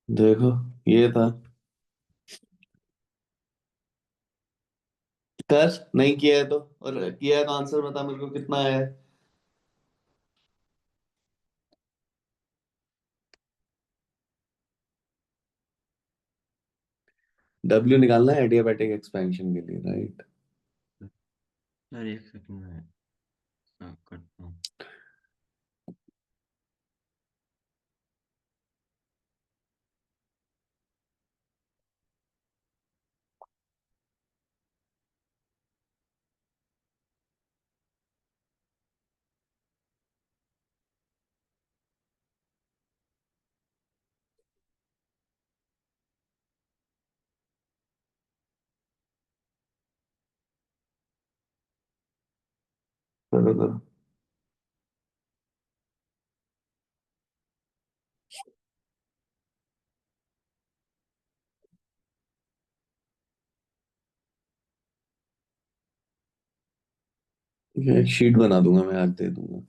देखो, ये था। कर, नहीं किया है तो, और किया है तो आंसर बता मेरे को कितना आया है। डब्ल्यू निकालना है एडियाबैटिक एक्सपेंशन के लिए, राइट। यार एक सेकंड में करता हूँ। करो करो। ये एक शीट बना दूंगा मैं, आज दे दूंगा।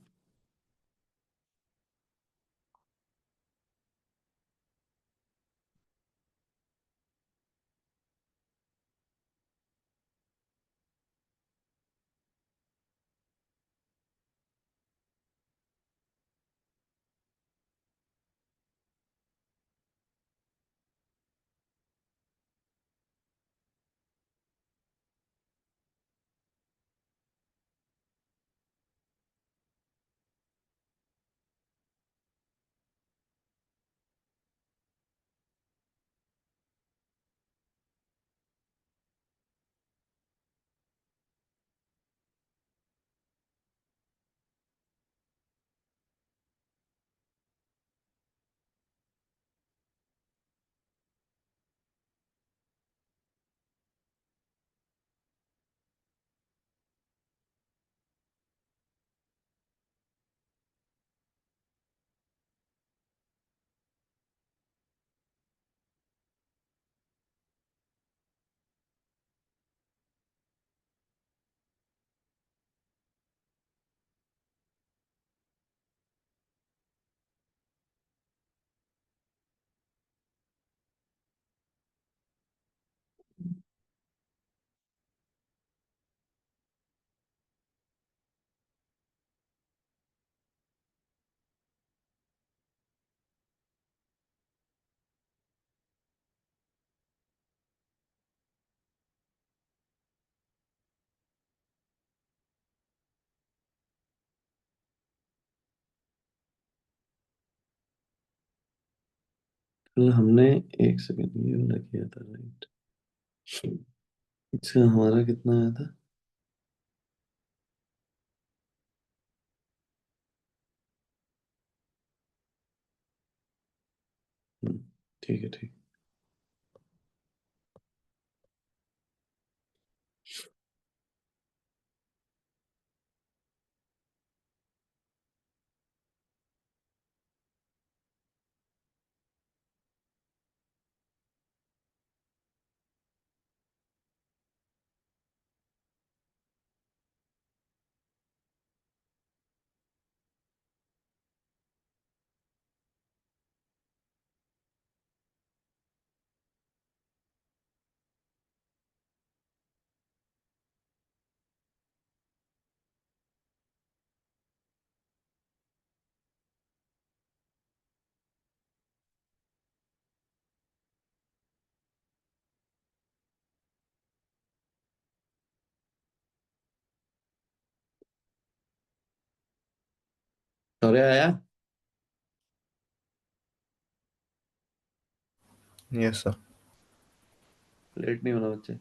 कल हमने, एक सेकंड, ये वाला किया था, राइट। इसका हमारा कितना आया था? हम्म, ठीक है ठीक। अरे आया। Yes sir. लेट नहीं होना बच्चे।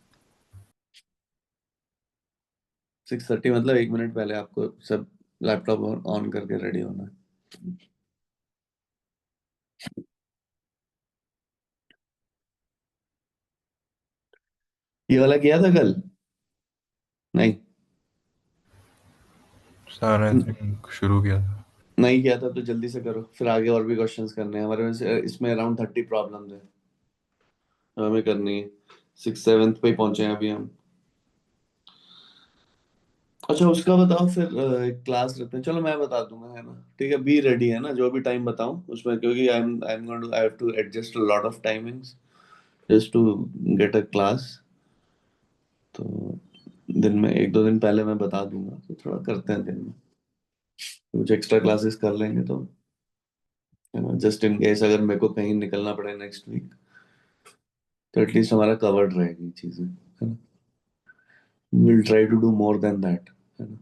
6:30 मतलब 1 मिनट पहले आपको सब लैपटॉप ऑन करके रेडी होना है। ये वाला किया था कल? नहीं। सर आई थिंक शुरू किया था। नहीं किया था तो जल्दी से करो, फिर आगे और भी क्वेश्चंस करने हैं हमारे में। इसमें अराउंड 30 प्रॉब्लम्स है, तो हमें करनी है। 6th 7th पे ही पहुंचे हैं अभी हम। अच्छा उसका बताओ फिर एक क्लास रखते हैं, चलो मैं बता दूंगा, है ना? ठीक है, बी रेडी, है ना? जो भी टाइम बताऊं उसमें, क्योंकि I am going to, I have to adjust a lot of timings just to get a class. तो दिन में एक दो दिन पहले मैं बता दूंगा, तो थोड़ा करते हैं दिन में कुछ एक्स्ट्रा क्लासेस कर लेंगे, तो है ना, जस्ट इन केस अगर मेरे को कहीं निकलना पड़े नेक्स्ट वीक, तो एटलीस्ट हमारा कवर्ड रहेगी चीजें, है ना? Will try to do more than that, है ना?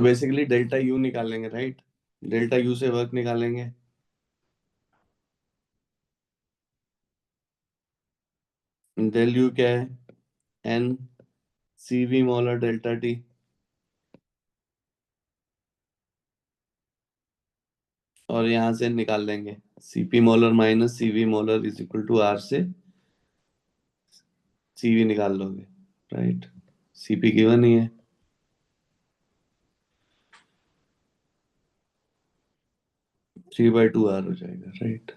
बेसिकली डेल्टा यू निकालेंगे, राइट? डेल्टा यू से वर्क निकालेंगे। डेल यू क्या है? N C V molar delta T. और यहां से निकाल लेंगे CP molar minus CV molar is equal to R से सीवी निकाल लोगे, राइट? सीपी गिवन ही है। थ्री बाई टू आर हो जाएगा, राइट?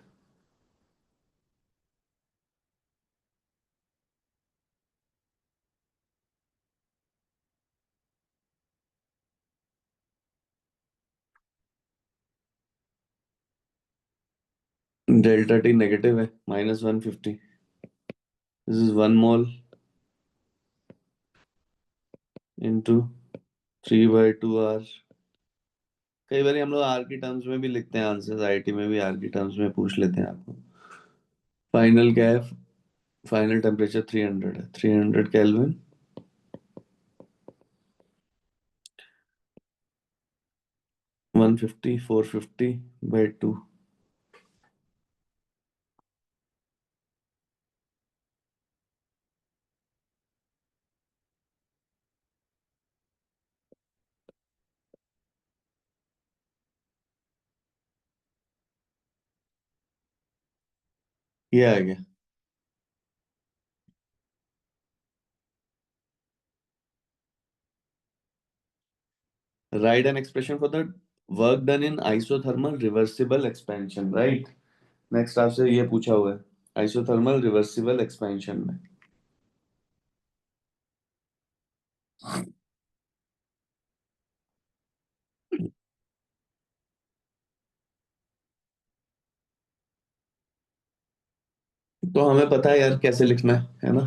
डेल्टा टी नेगेटिव है, -150। This is 1 mole into 3/2 R. कई बार हम लोग आर की टर्म्स में भी लिखते हैं आंसर, आईआईटी में भी आर की टर्म्स में पूछ लेते हैं आपको। फाइनल क्या है? फाइनल टेम्परेचर 300 है, 300 केल्विन। 150 450/2। ये आ गया। Write an expression for the work done in isothermal reversible expansion, right? Next आपसे ये पूछा हुआ है आइसोथर्मल रिवर्सिबल एक्सपेंशन में। तो हमें पता है यार कैसे लिखना है ना?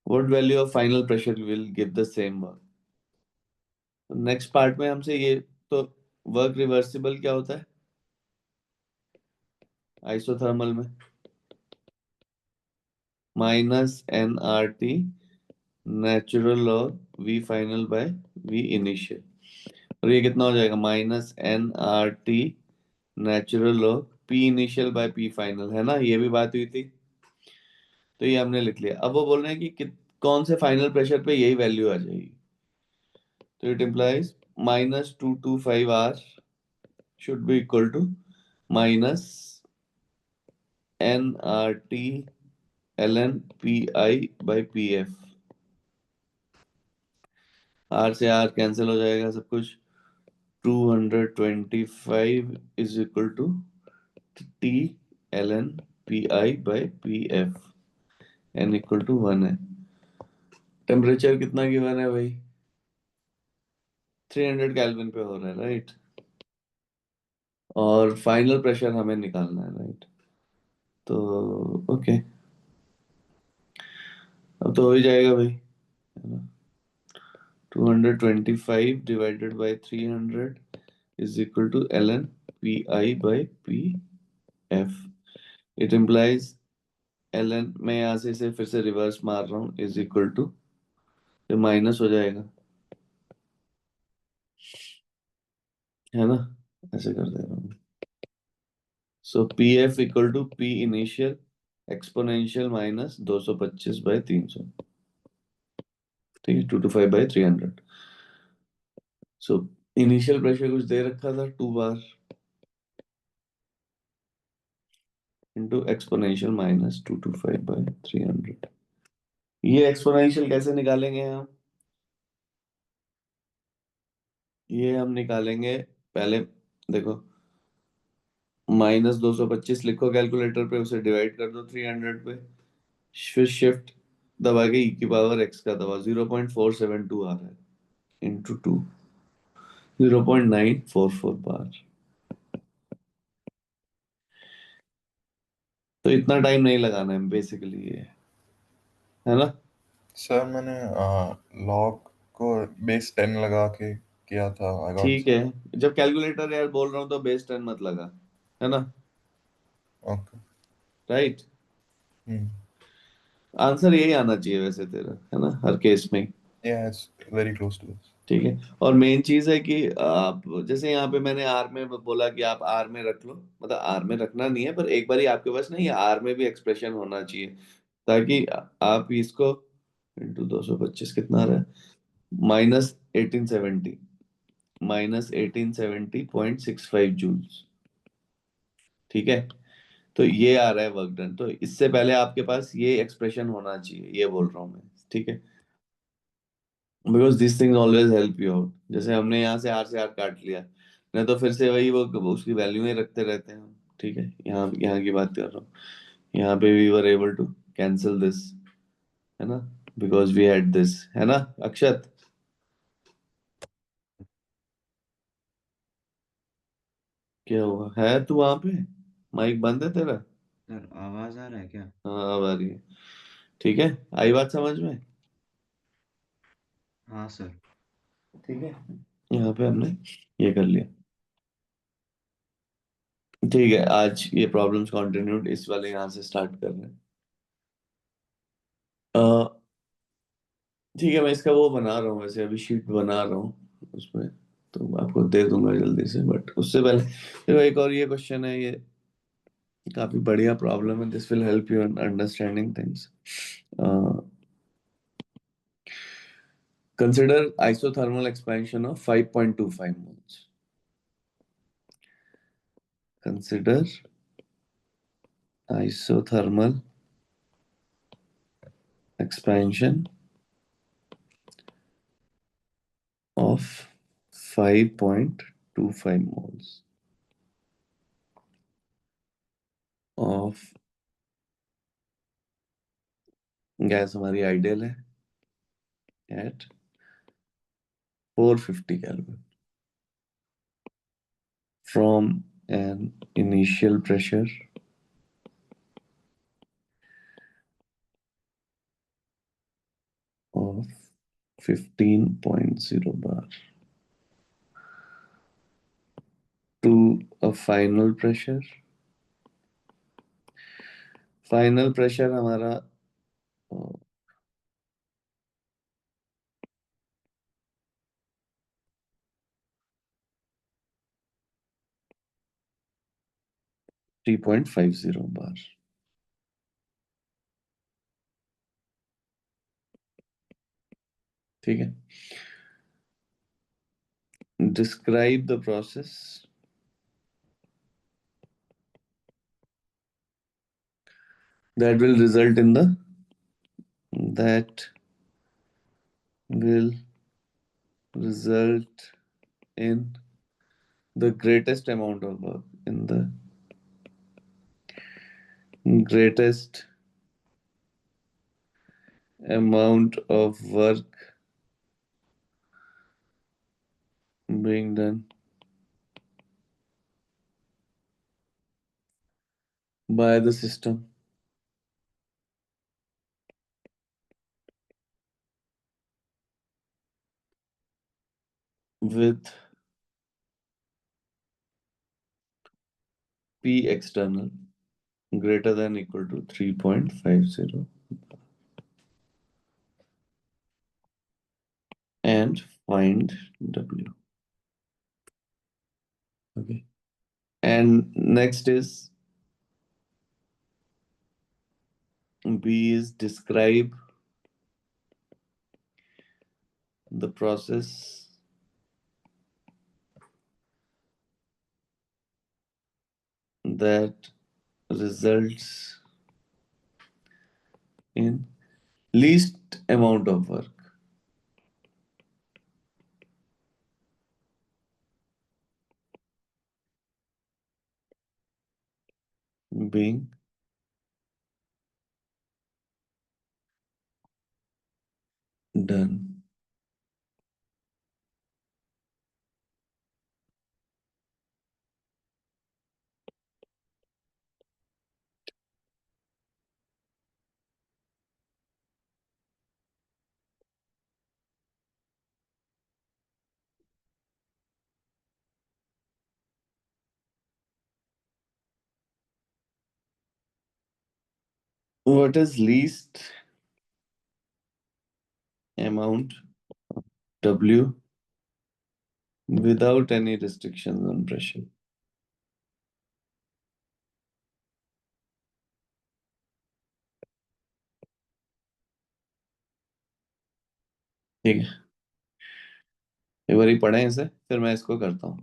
What value of final pressure will give the same work? Next part में हमसे ये तो वर्क रिवर्सिबल क्या होता है आइसोथर्मल में? -nRT natural log V final by V initial. और ये कितना हो जाएगा? -nRT natural log P initial by P final, है ना? ये भी बात हुई थी, तो ये हमने लिख लिया। अब वो बोल रहे हैं कि कौन से फाइनल प्रेशर पे यही वैल्यू आ जाएगी। तो it implies -225R should be equal to -nRT ln PI by PF। R से R कैंसिल हो जाएगा सब कुछ। 225 is equal to T ln PI by PF। n equal to 1 है। टेम्परेचर कितना गिवन है भाई? 300 केल्विन पे हो रहा है, राइट? और फाइनल प्रेशर हमें निकालना है, राइट? तो ओके, अब तो हो ही जाएगा भाई, है ना? 225 divided by 300 is equal to ln PI by PF। It implies ln, मैं यहाँ से इसे फिर से रिवर्स मार रहा हूँ, इज इक्वल टू, ये माइनस हो जाएगा, है ना? ऐसे कर दे रहा हूँ। So PF equal to P initial exponential minus 225/300, ठीक है? 225/300। सो इनिशियल प्रेशर कुछ दे रखा था 2 बार इंटू एक्सपोनेंशियल -225/300। ये एक्सपोनेंशियल कैसे निकालेंगे हम? ये हम निकालेंगे पहले, देखो, -225 लिखो कैलकुलेटर पे, उसे डिवाइड कर दो 300 पे, फिर शिफ्ट दबा के e⁻x का दबा 0.472 आ रहा है इंटू 2, 0.944 बार। तो इतना टाइम नहीं लगाना है बेसिकली, ये है ना? सर मैंने लॉग को बेस 10 लगा के किया था, आई गॉट ठीक है, जब कैलकुलेटर यार बोल रहा हूँ तो बेस 10 मत लगा, है ना? ओके। राइट? आंसर यही आना चाहिए वैसे तेरा, है ना, हर केस में। Yeah, it's very close to this. ठीक है। और मेन चीज है कि आप जैसे यहाँ पे मैंने आर में बोला कि आप आर में रख लो, मतलब आर में रखना नहीं है, पर एक बार ही आपके पास ना ये आर में भी एक्सप्रेशन होना चाहिए, ताकि आप इसको इंटू 225 कितना आ रहा है, -1870, -1870.65 जूल्स। ठीक है। तो ये आ रहा है वर्क डन, तो इससे पहले आपके पास ये एक्सप्रेशन होना चाहिए, ये बोल रहा हूँ मैं। ठीक है। Because this thing always help you out. जैसे हमने यहाँ से आर काट लिया, नहीं तो फिर से वही वो उसकी वैल्यू ही रखते रहते हैं हम। ठीक है, यहाँ यहाँ की बात कर रहा हूँ। यहाँ पे we were able to cancel this, है ना, बिकॉज वी हैड दिस, है ना अक्षत। क्या हुआ है, तू वहां पे माइक बंद है तेरा? सर आवाज आ रहा है क्या? हाँ अब आ रही है। ठीक है, आई बात समझ में? हाँ सर। ठीक है, यहाँ पे हमने ये कर लिया। ठीक है, आज ये प्रॉब्लम्स कॉन्टिन्यूड इस वाले यहाँ से स्टार्ट कर रहे हैं। ठीक है, मैं इसका वो बना रहा हूँ, वैसे अभी शीट बना रहा हूँ उसमें, तो आपको दे दूंगा जल्दी से। बट उससे पहले देखो, एक और ये क्वेश्चन है, ये काफी बढ़िया प्रॉब्लम है, this will help you in understanding things. Consider isothermal expansion of 5.25 moles. Consider isothermal expansion of 5.25 moles of gas हमारी आइडियल है at 450 Kelvin from an initial pressure of 15.0 bar to a final pressure. Final pressure हमारा 3.50 बार। ठीक है। Describe the process that will result in the that will result in the greatest amount of work, in the greatest amount of work being done by the system with P external greater than equal to 3.50 and find W. Okay. And next is B is describe the process that results in least amount of work being done. What is least amount W without any restrictions on pressure. ठीक है, एक बार ही पढ़ें इसे, फिर मैं इसको करता हूँ।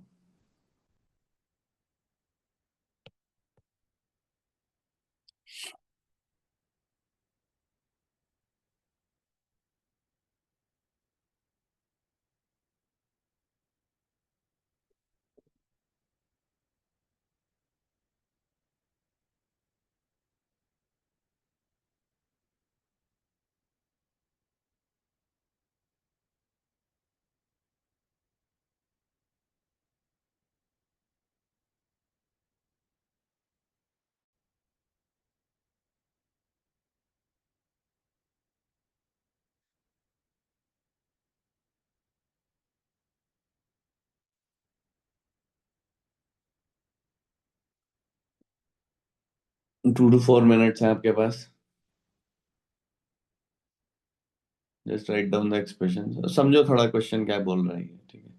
टू टू फोर मिनट्स हैं आपके पास। Just write down the expression, समझो थोड़ा क्वेश्चन क्या बोल रहा है ये, ठीक है।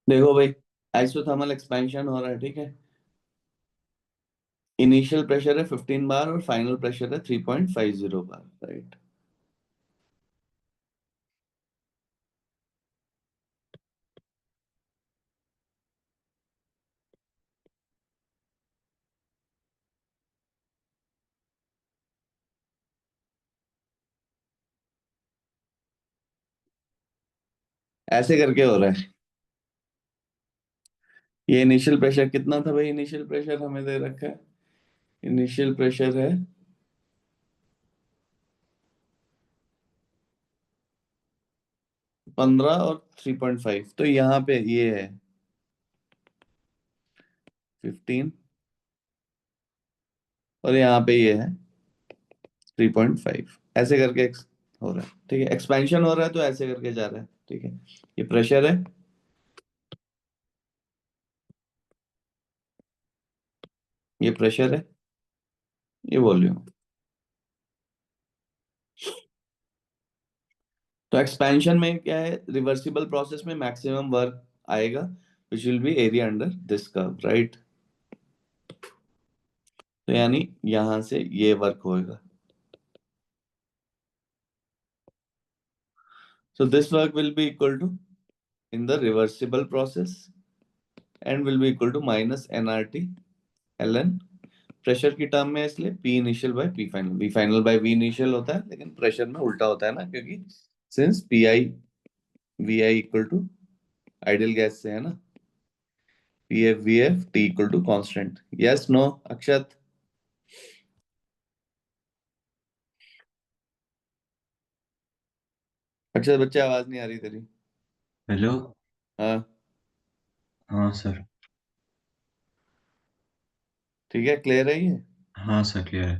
देखो भाई, आइसोथर्मल एक्सपेंशन हो रहा है, ठीक है। इनिशियल प्रेशर है 15 बार और फाइनल प्रेशर है 3.50 बार, राइट। ऐसे करके हो रहा है। ये इनिशियल प्रेशर कितना था भाई? इनिशियल प्रेशर हमें दे रखा है, इनिशियल प्रेशर है 15 और 3.5, तो यहाँ पे ये है 15 और यहाँ पे ये है 3.5। ऐसे करके हो रहा है, ठीक है। एक्सपेंशन हो रहा है तो ऐसे करके जा रहा है, ठीक है। ये प्रेशर है, ये प्रेशर है, ये वॉल्यूम। तो एक्सपेंशन में क्या है, रिवर्सिबल प्रोसेस में मैक्सिमम वर्क आएगा, which will be area under this curve, right. तो यानी यहां से ये वर्क होएगा। So this work will be equal to, in the reversible process, and will be equal to minus nRT ln pressure की term में, इसलिए P initial by P final. V final by V initial होता है, लेकिन pressure में उल्टा होता है ना, क्योंकि since PI VI equal to ideal gas से है ना, PF VF T equal to constant. Yes no Akshat? Akshat बच्चे, आवाज नहीं आ रही तेरी। हेलो। हाँ, हाँ सर। ठीक है, क्लियर है ये? हाँ सर, क्लियर है।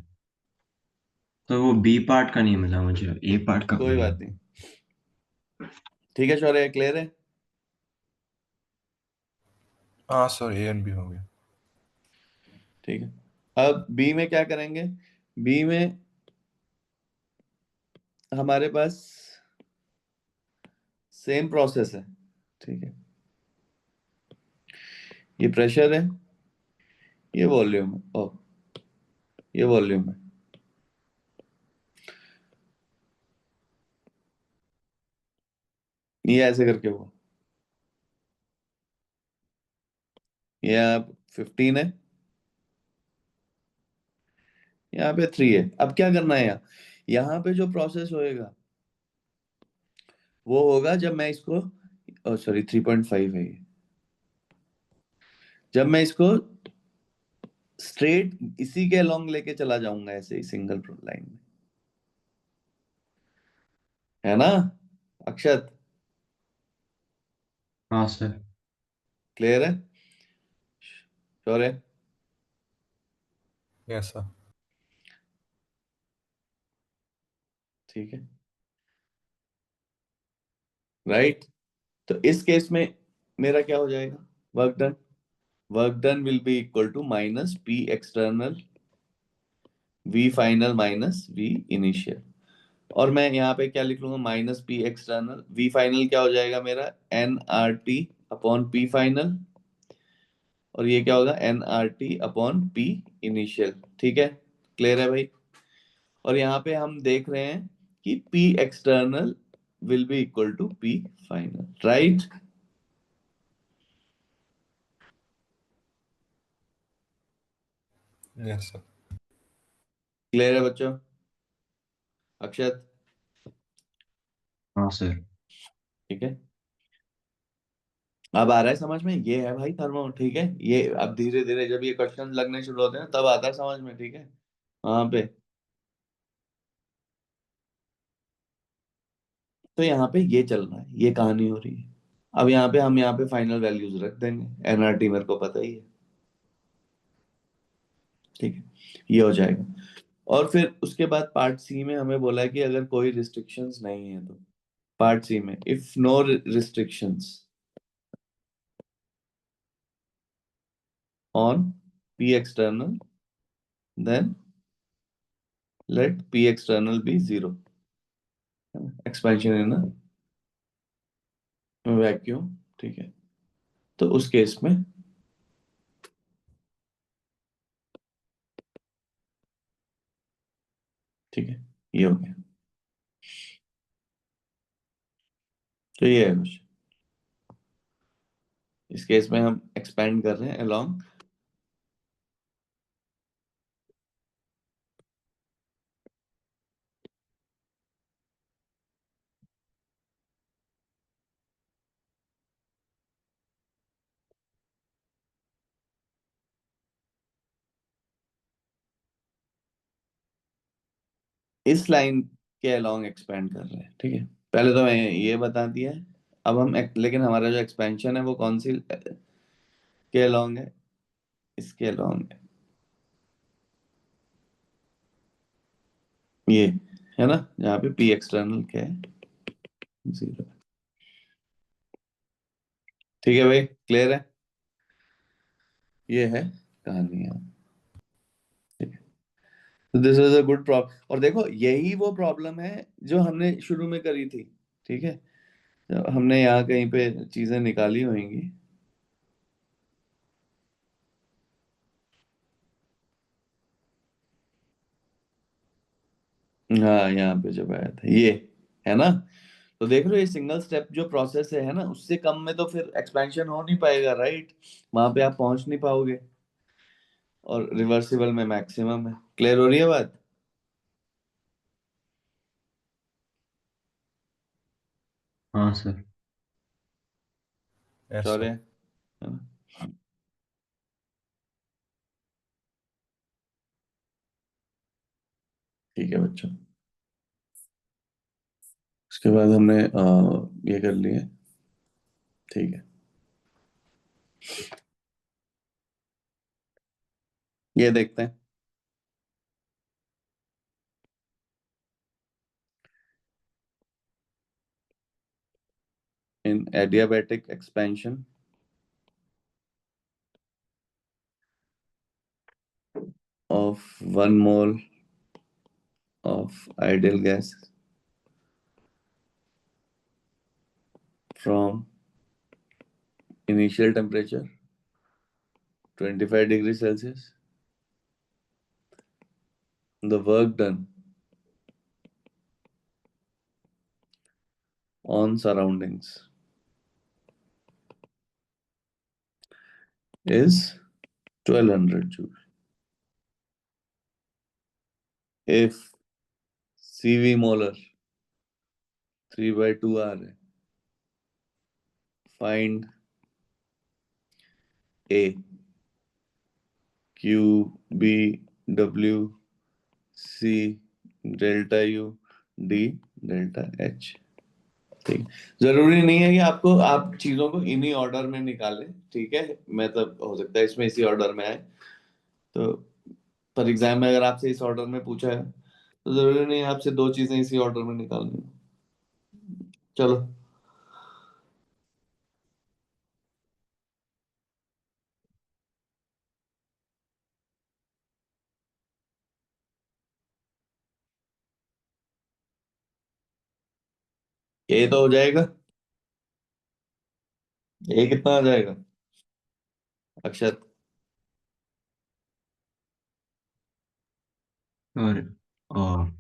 तो वो बी पार्ट का नहीं मिला मुझे, ए पार्ट का कोई मिला। बात नहीं, ठीक है शौर्य, क्लियर है? हाँ सर, ए एंड बी हो गया। ठीक है। अब बी में क्या करेंगे? बी में हमारे पास सेम प्रोसेस है, ठीक है। ये प्रेशर है, ये वॉल्यूम है, ओ, ये वॉल्यूम है। ये ऐसे करके हुआ, ये आप 15 है, यहाँ पे 3 है। अब क्या करना है यहाँ? यहाँ पे जो प्रोसेस होएगा वो होगा जब मैं इसको, सॉरी 3.5 है ये, जब मैं इसको स्ट्रेट इसी के अलोंग लेके चला जाऊंगा, ऐसे ही सिंगल लाइन में, है ना अक्षत? हाँ सर। क्लियर है? श्योर है? Yes sir. ठीक है, राइट। तो इस केस में मेरा क्या हो जाएगा? Work done, work done will be equal to minus P external V final minus V initial. और मैं यहाँ पे क्या लिख लूंगा? Minus P external, V final क्या हो जाएगा मेरा? N R T upon P final, और ये क्या होगा? N R T upon P initial, ठीक है। क्लियर है भाई? और यहाँ पे हम देख रहे हैं कि P external will be equal to P final, right. Yes sir. Clear है बच्चों? अक्षत? हाँ सर। ठीक है, अब आ रहा है समझ में? ये है भाई थर्मो, ठीक है। ये अब धीरे धीरे जब ये क्वेश्चन लगने शुरू होते हैं तब आता है समझ में, ठीक है। वहां पे, तो यहाँ पे ये चल रहा है, ये कहानी हो रही है। अब यहाँ पे हम यहाँ पे फाइनल वैल्यूज रख देंगे, एनआरटी मेरे को पता ही है, ठीक है। ये हो जाएगा। और फिर उसके बाद पार्ट सी में हमें बोला है कि अगर कोई रिस्ट्रिक्शंस नहीं है तो, पार्ट सी में if no restrictions on P external, then let P external be zero, expansion in vacuum, ठीक है। तो उस केस में ठीक है, ये हो गया। तो ये है कुछ, इस केस में हम एक्सपेंड कर रहे हैं अलोंग इस लाइन के अलोंग एक्सपेंड कर रहे हैं, ठीक है। पहले तो मैं ये बता दिया है। अब हम लेकिन हमारा जो एक्सपेंशन है वो कौन सी के अलोंग है, इसके अलोंग है, ये है ना, जहाँ पे पी एक्सटर्नल क्या है, 0। ठीक है भाई, क्लियर है, ये है कहानी है। ठीक है, this is a good problem. और देखो यही वो प्रॉब्लम है जो हमने शुरू में करी थी, ठीक है, जब हमने यहाँ कहीं पे चीजें निकाली होंगी। हाँ, यहाँ पे जब आया था ये, है ना। तो देख रहे हो, ये सिंगल स्टेप जो प्रोसेस है ना, उससे कम में तो फिर एक्सपेंशन हो नहीं पाएगा, राइट। वहां पे आप पहुंच नहीं पाओगे, और रिवर्सिबल में मैक्सिमम है। क्लियर हो रही है बात। हाँ सर। Yes Chaure sir. है ना। ठीक है बच्चों, उसके बाद हमने ये कर लिया, ठीक है। ये देखते हैं, इन adiabatic expansion of 1 mole of ideal gas from initial temperature 25 degrees Celsius, the work done on surroundings is 1200 joule. If CV molar 3/2 है, find A, Q, B, W, C, delta U, D, delta H। ठीक, जरूरी नहीं है कि आपको आप चीजों को इन्हीं ऑर्डर में निकालें, ठीक है। मतलब हो सकता है इसमें इसी ऑर्डर में आए, तो पर एग्जाम में अगर आपसे इस ऑर्डर में पूछा है तो जरूरी नहीं है आपसे दो चीजें इसी ऑर्डर में निकालनी हो। चलो, ये तो हो जाएगा। ये कितना आ जाएगा अक्षत। और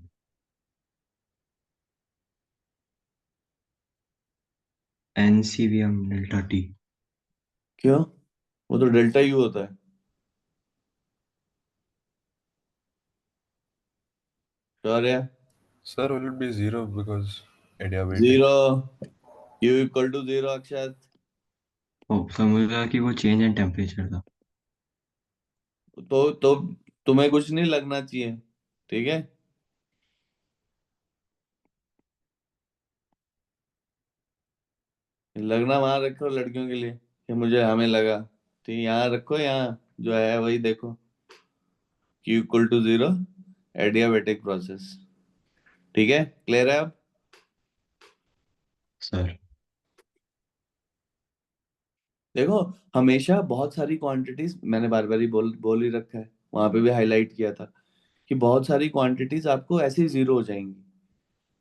NCVM डेल्टा टी। क्यों, वो तो डेल्टा यू होता है। श्योर है। Sir will it be zero because adiabatic. 0, U equal to 0 Akshat. ओ सर, मुझे लगा कि वो चेंज इन टेम्परेचर था। तो तुम्हें कुछ नहीं लगना चाहिए, ठीक है। लगना वहां रखो लड़कियों के लिए, कि मुझे हमें लगा, ठीक, यहाँ रखो, यहाँ जो है वही देखो, Q equal to 0, adiabatic process. ठीक है, क्लियर है अब। सर। देखो, हमेशा बहुत सारी क्वांटिटीज, मैंने बार बार ही बोल ही रखा है, वहां पे भी हाईलाइट किया था कि बहुत सारी क्वांटिटीज आपको ऐसे ही जीरो हो जाएंगी।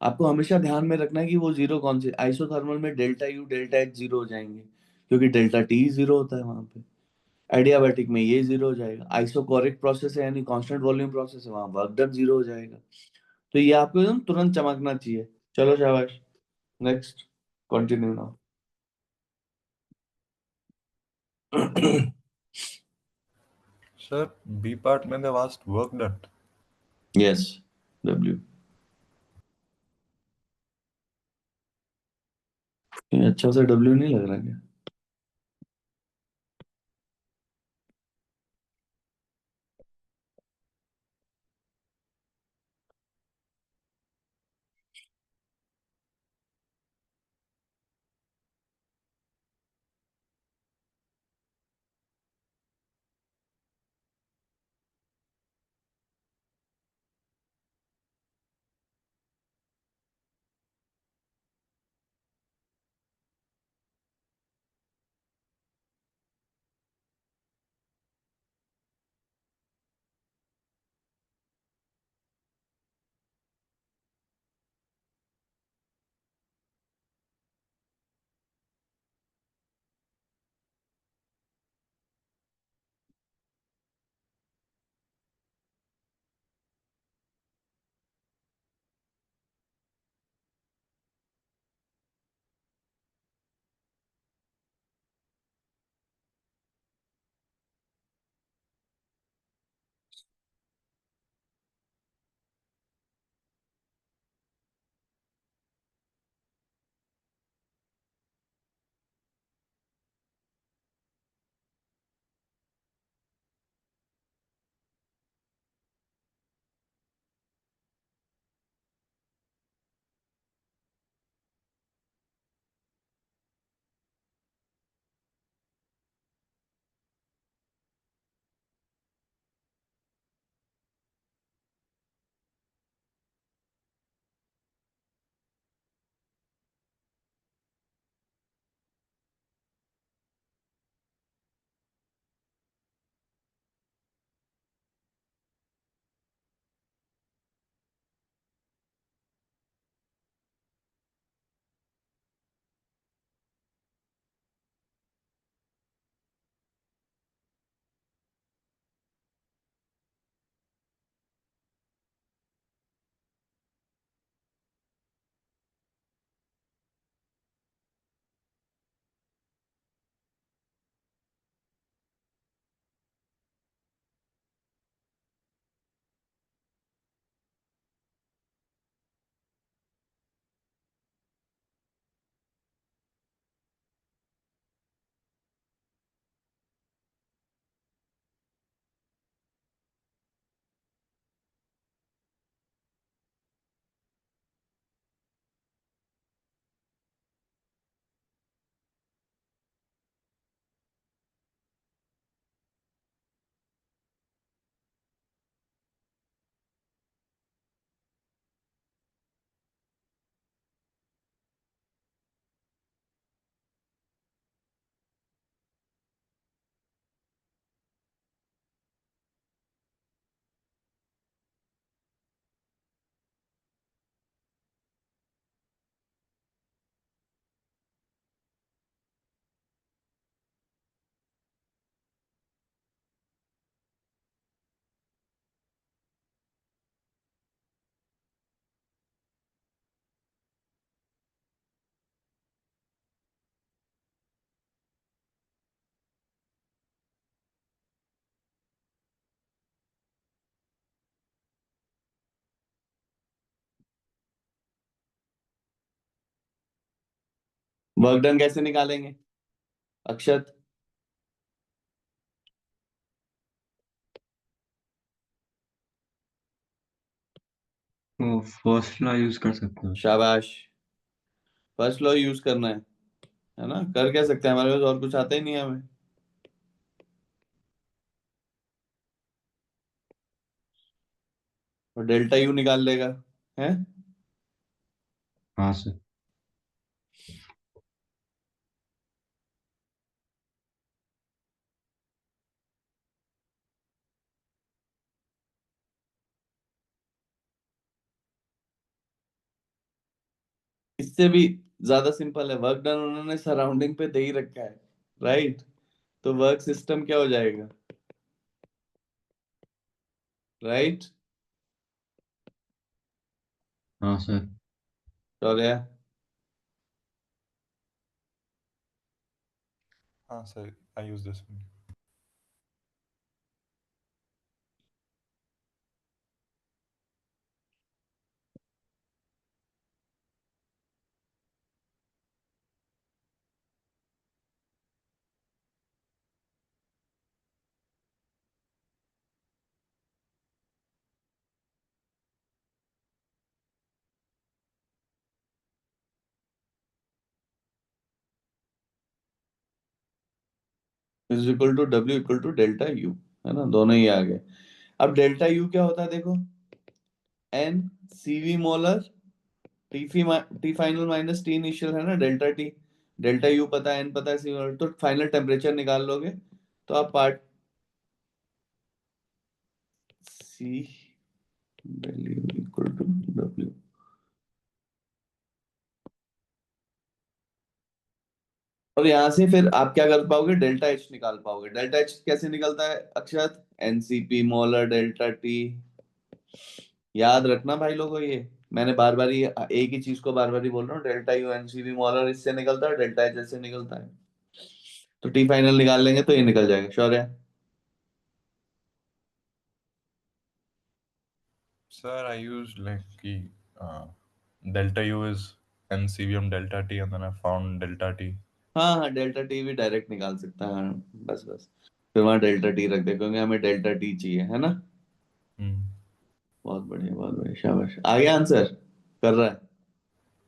आपको हमेशा ध्यान में रखना है कि वो जीरो कौन से, आइसोथर्मल में delta U delta H zero हो जाएंगे, क्योंकि डेल्टा टी जीरो होता है वहां पे। एडियाबैटिक में ये जीरो हो जाएगा। आइसोकोरिक प्रोसेस है यानी कांस्टेंट वॉल्यूम प्रोसेस है, वहां वर्क डन जीरो हो जाएगा। तो ये आपको एकदम तुरंत चमकना चाहिए। चलो शाबाश, next, continue now. Sir B part में the vast work done. Yes, W. अच्छा सा डब्ल्यू नहीं लग रहा क्या? वर्क डन कैसे निकालेंगे अक्षत? वो फर्स्ट लॉ यूज कर सकते हो। शाबाश, फर्स्ट लॉ यूज करना है ना? कर क्या सकते हैं, हमारे पास और कुछ आता ही नहीं है हमें। और डेल्टा यू निकाल लेगा, है? हाँ सर। इससे भी ज्यादा सिंपल है। वर्क डन उन्होंने सराउंडिंग पे दे ही रखा है। राइट? तो वर्क सिस्टम क्या हो जाएगा? राइट? हाँ सर। और या हाँ sir, I use this one. Is equal to W equal to delta U, है ना? दोनों ही आ गए। अब डेल्टा यू क्या होता है देखो, N CV molar T final minus T initial, है ना? डेल्टा टी, डेल्टा यू पता है, एन पता है, सी मोलर, तो फाइनल टेम्परेचर निकाल लोगे तो आप part C value equal to W. और यहाँ से फिर आप क्या कर पाओगे, डेल्टा एच निकाल पाओगे। डेल्टा एच कैसे निकलता है Akshat? NCP molar delta T. याद रखना भाई लोगों, ये मैंने बार बार ये एक ही चीज को बार बार ही बोल रहा हूँ, डेल्टा यू एनसीपी मोलर इससे निकलता है, डेल्टा एच से निकलता है। तो टी फाइनल निकाल लेंगे तो ये निकल जाएगा, श्योर है? Sir, I used like key delta U is NCVM delta T, and then I found delta T. हाँ हाँ, डेल्टा टी भी डायरेक्ट निकाल सकता है, हाँ, बस बस। फिर वहां डेल्टा टी रख दे, क्योंकि हमें डेल्टा टी चाहिए, है ना? Hmm. बहुत बढ़िया, बहुत बढ़िया, शाबाश, आ गया आंसर? कर रहा है?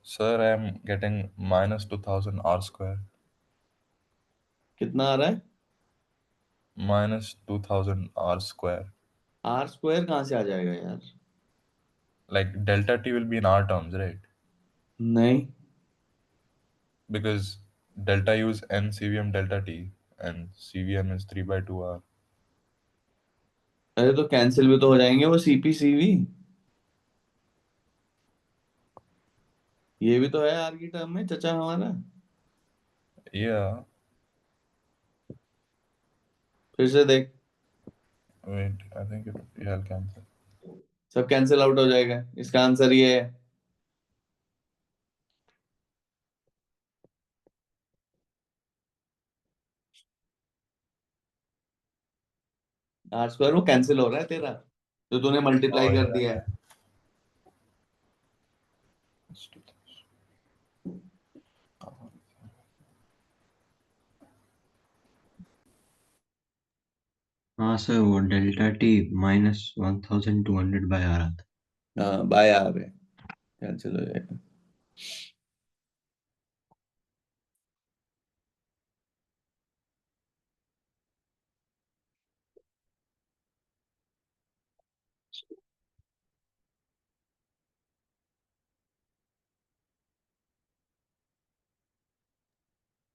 Sir, I am getting minus 2000 R square. कितना आ रहा है? Minus 2000 R square. R square कहाँ से आ जाएगा यार? Like delta T will be in R terms, right? नहीं। Because delta U is NCVM delta T, and CVM is 3 by 2 R. अरे तो कैंसिल भी तो हो जाएंगे वो सीपी सीवी। ये भी तो है आर की टर्म में चचा हमारा। Yeah. फिर से देख। Wait, I think yeah, I'll cancel. सब कैंसिल आउट हो जाएगा, इसका आंसर ये है। आर स्क्वायर वो कैंसिल हो रहा है तेरा, जो तूने Oh मल्टीप्लाई कर yeah, दिया yeah. है। Let's do this. हाँ सर, वो डेल्टा टी -1200 बाय आ रहा था। हाँ, बाय आ रहे, कैंसिल हो जाएगा।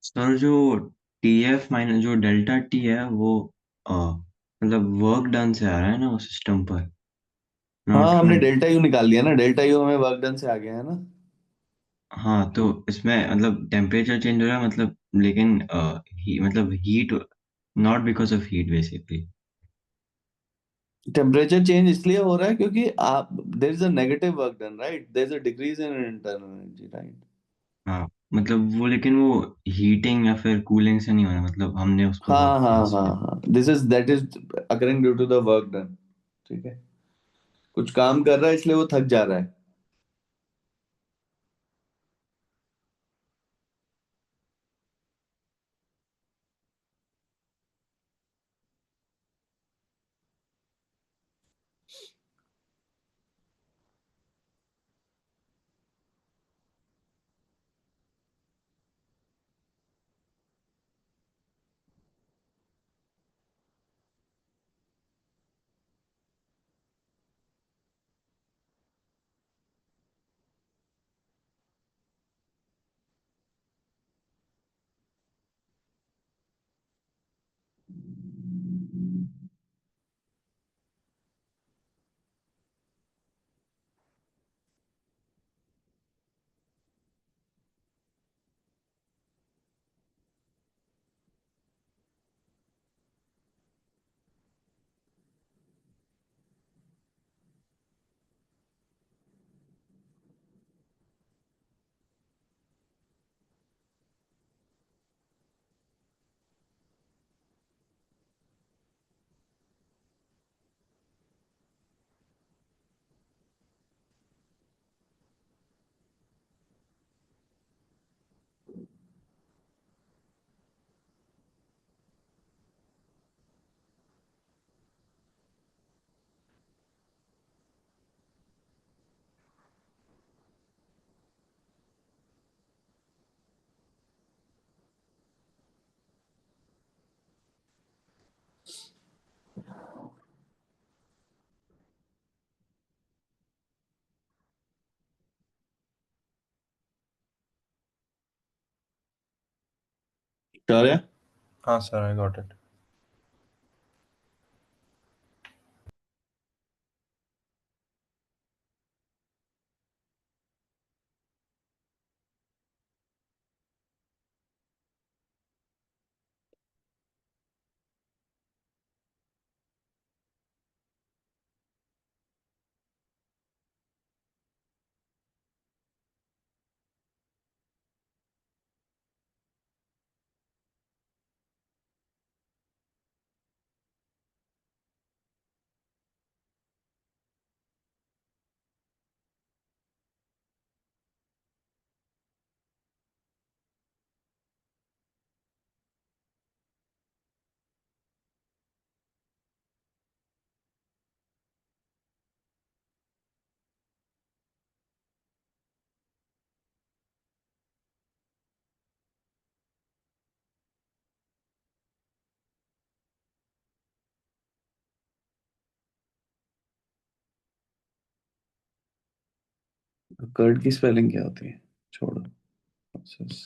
सर जो टी एफ माइनस जो डेल्टा टी है वो मतलब वर्क डन से आ रहा है ना वो सिस्टम पर, हाँ, नॉट हमने फ्रॉम। डेल्टा यू निकाल लिया ना, डेल्टा यू हमें वर्क डन से आ गया है ना। हाँ तो इसमें मतलब टेम्परेचर चेंज हो रहा है मतलब, लेकिन मतलब heat, not because of heat basically. Temperature change इसलिए हो रहा है क्योंकि आप, there is a negative work done, right? There is a decrease in internal energy, right? हाँ मतलब वो, लेकिन वो हीटिंग या फिर कूलिंग से नहीं हो रहा, मतलब हमने उस पर वर्क हाँ किया हाँ हाँ इसलिए। हाँ, this is that is occurring due to the work done. ठीक है, कुछ काम कर रहा है इसलिए वो थक जा रहा है। शौर्य? हाँ sir, I got it. Curd की स्पेलिंग क्या होती है? छोड़ो। Process।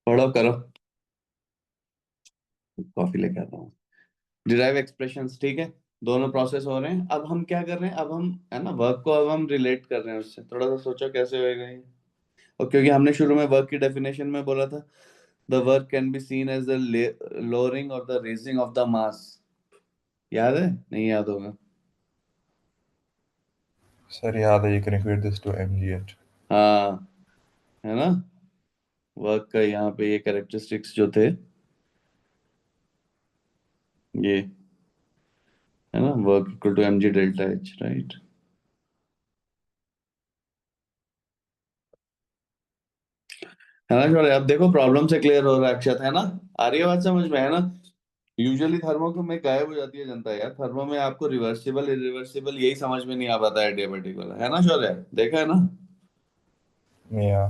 पढ़ो करो। कॉफी लेके आता हूँ। डिराइव एक्सप्रेशंस, ठीक है। दोनों प्रोसेस हो रहे हैं। अब हम क्या कर रहे हैं? अब हम, है ना, वर्क को अब हम रिलेट कर रहे हैं उससे। थोड़ा सा सोचो कैसे होएगा ये। और क्योंकि हमने शुरू में वर्क की डेफिनेशन में बोला था, the work can be seen as the lowering और the raising of the mass. याद है? नहीं याद होगा। सर याद है, you can equate this to mgh। हाँ, है ना। वर्क का यहाँ पे ये कैरेक्टरिस्टिक्स जो थे, ये, है ना, work equal to mg delta h, right. है ना छोरे? अब देखो प्रॉब्लम से क्लियर हो रहा है अक्षत, है ना? आ रही है बात समझ में, है ना? यूजुअली थर्मो को में गायब हो जाती है जनता यार। थर्मो में आपको रिवर्सिबल इरिवर्सिबल यही समझ में नहीं आ पाता है, एडियाबैटिक वाला, है ना शौर्य? देखा है ना? या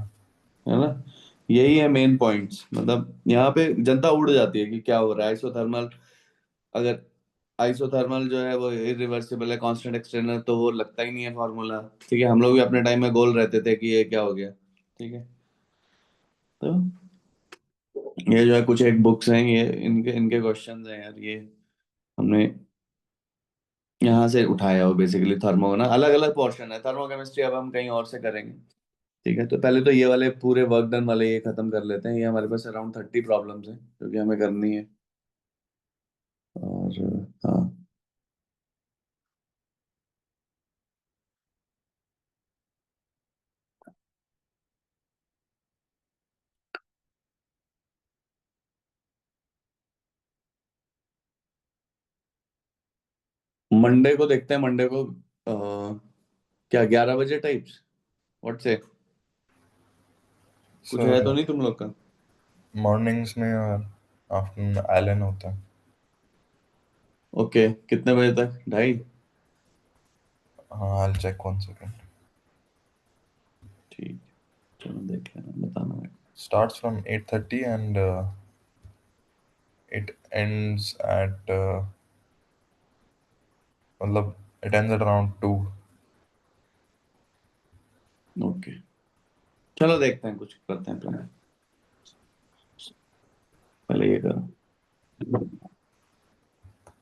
है ना? यही है मेन पॉइंट्स। मतलब यहाँ पे जनता उड़ जाती है कि क्या हो रहा है। आइसोथर्मल, अगर आइसोथर्मल जो है वो इरिवर्सिबल है, कांस्टेंट एक्सटर्नल, तो वो लगता ही नहीं है फॉर्मूला। ठीक है, हम लोग भी अपने टाइम में गोल रहते थे कि ये क्या हो गया। ठीक है, तो ये जो है कुछ एक बुक्स हैं, ये इनके इनके क्वेश्चंस हैं यार। ये हमने यहाँ से उठाया हो बेसिकली। थर्मो ना अलग अलग पोर्शन है, थर्मोकेमिस्ट्री अब हम कहीं और से करेंगे। ठीक है, तो पहले तो ये वाले पूरे वर्क डन वाले ये खत्म कर लेते हैं। ये हमारे पास अराउंड 30 प्रॉब्लम्स हैं जो कि हमें करनी है। और हाँ, मंडे को देखते हैं। मंडे को क्या 11 बजे टाइप्स? व्हाट से? कुछ है तो सर, नहीं तुम लोग का? मॉर्निंग्स में और आफ्टरनून एलन होता है। ओके, कितने बजे तक? ढाई? हाँ, I'll check 1 second. ठीक, चलो देख लेना, बताना मेरे Starts from 8:30 and it ends at मतलब it ends at around 2. को। ओके, चलो देखते हैं, कुछ करते हैं प्लान। पहले ये करो,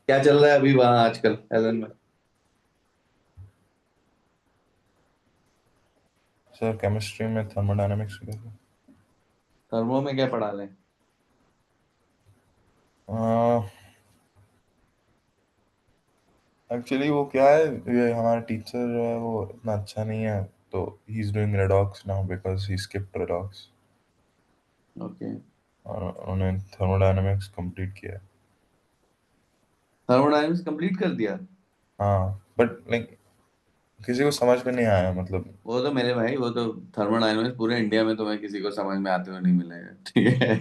क्या चल रहा है अभी वहां आजकल एलन में? सर केमिस्ट्री में थर्मोडायनेमिक्स थर्मो में क्या पढ़ा लें? एक्चुअली वो क्या है, ये हमारा टीचर जो है वो इतना अच्छा नहीं है, तो he is doing redox now because he skipped redox, okay, और उन्होंने थर्मोडायनेमिक्स कंप्लीट किया है। थर्मोडायनेमिक्स कंप्लीट कर दिया? हाँ, बट लाइक किसी को समझ में नहीं आया मतलब। वो तो मेरे भाई, वो तो थर्मोडायनेमिक्स पूरे इंडिया में तुम्हें किसी को समझ में आते हुए नहीं मिलेगा, ठीक है।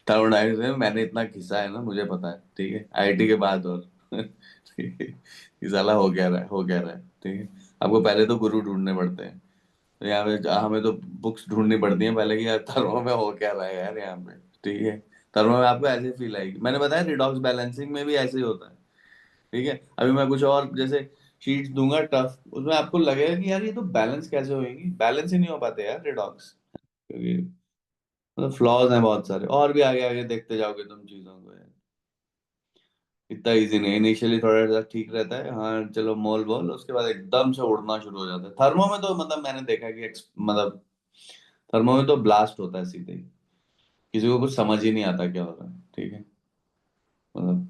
थर्मोडायनेमिक्स में मैंने इतना घिसा है ना, मुझे पता है, ठीक है, आईआईटी के बाद। और ठीक है, ये साला हो गया रहा है, हो गया रहा है, ठीक है। आपको पहले तो गुरु ढूंढने पड़ते हैं, तो यहाँ पे हमें तो बुक्स ढूंढनी पड़ती हैं पहले कि यार थर्मो में हो क्या रहा है यार यहाँ पे, ठीक है। थर्मो में आपको ऐसे फील आएगी, मैंने बताया रिडॉक्स बैलेंसिंग में भी ऐसे ही होता है, ठीक है। अभी मैं कुछ और जैसे शीट्स दूंगा टफ, उसमें आपको लगेगा कि यार ये तो बैलेंस कैसे होएगी, बैलेंस ही नहीं हो पाते यार रिडॉक्स, क्योंकि मतलब फ्लॉज हैं बहुत सारे, और भी आगे आगे देखते जाओगे तुम चीजों को यार। इतना इजी नहीं, इनिशियली थोड़ा सा ठीक रहता है, हाँ चलो मोल बोल, उसके बाद एकदम से उड़ना शुरू हो जाता है। थर्मो में तो मतलब मैंने देखा है कि मतलब थर्मो में तो ब्लास्ट होता है सीधे ही, किसी को कुछ समझ ही नहीं आता क्या हो रहा है, ठीक है। मतलब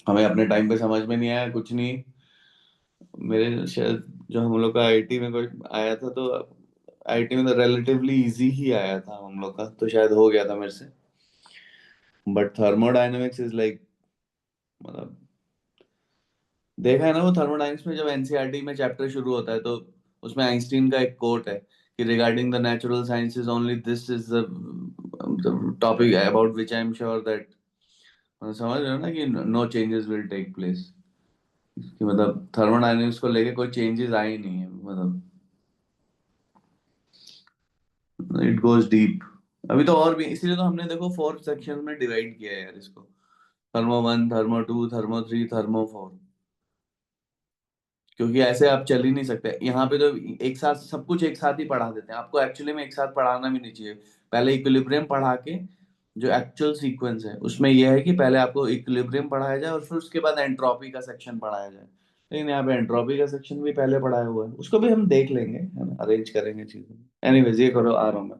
हमें अपने टाइम पे समझ में नहीं आया कुछ नहीं। मेरे शायद जो हम लोग का आईटी में कोई आया था, तो आईटी में तो रिलेटिवली इजी ही आया था हम लोग का, तो शायद हो गया था मेरे से। बट थर्मोडायनेमिक्स इज लाइक, मतलब देखा है ना वो थर्मोडायनेमिक्स में जब एनसीईआरटी में चैप्टर शुरू होता है, तो उसमें आइंस्टीन का एक कोट है कि regarding the natural sciences only this is the topic about which I am sure that, समझ रहे हो ना, कि no changes will take place, कि मतलब थर्मोडायनेमिक्स को लेके कोई चेंजेस आए ही नहीं है, मतलब इट गोज डीप। अभी तो और भी, इसीलिए तो हमने देखो 4 सेक्शन में डिवाइड किया है यार इसको, थर्मो 1, थर्मो 2, थर्मो 3, थर्मो 4, क्योंकि ऐसे आप चल ही नहीं सकते यहाँ पे, तो एक साथ सब कुछ एक साथ ही पढ़ा देते हैं आपको, एक्चुअली में एक साथ पढ़ाना भी नहीं चाहिए। पहले इक्विलिब्रियम पढ़ा के, जो एक्चुअल सीक्वेंस है उसमें यह है कि पहले आपको इक्विलिब्रियम पढ़ाया जाए और फिर उसके बाद एंट्रोपी का सेक्शन पढ़ाया जाए, लेकिन यहाँ पे एंट्रोपी का सेक्शन भी पहले पढ़ाया हुआ है, उसको भी हम देख लेंगे, है ना, अरेंज करेंगे चीजें। एनीवेज ये करो, आ रहा हूँ मैं।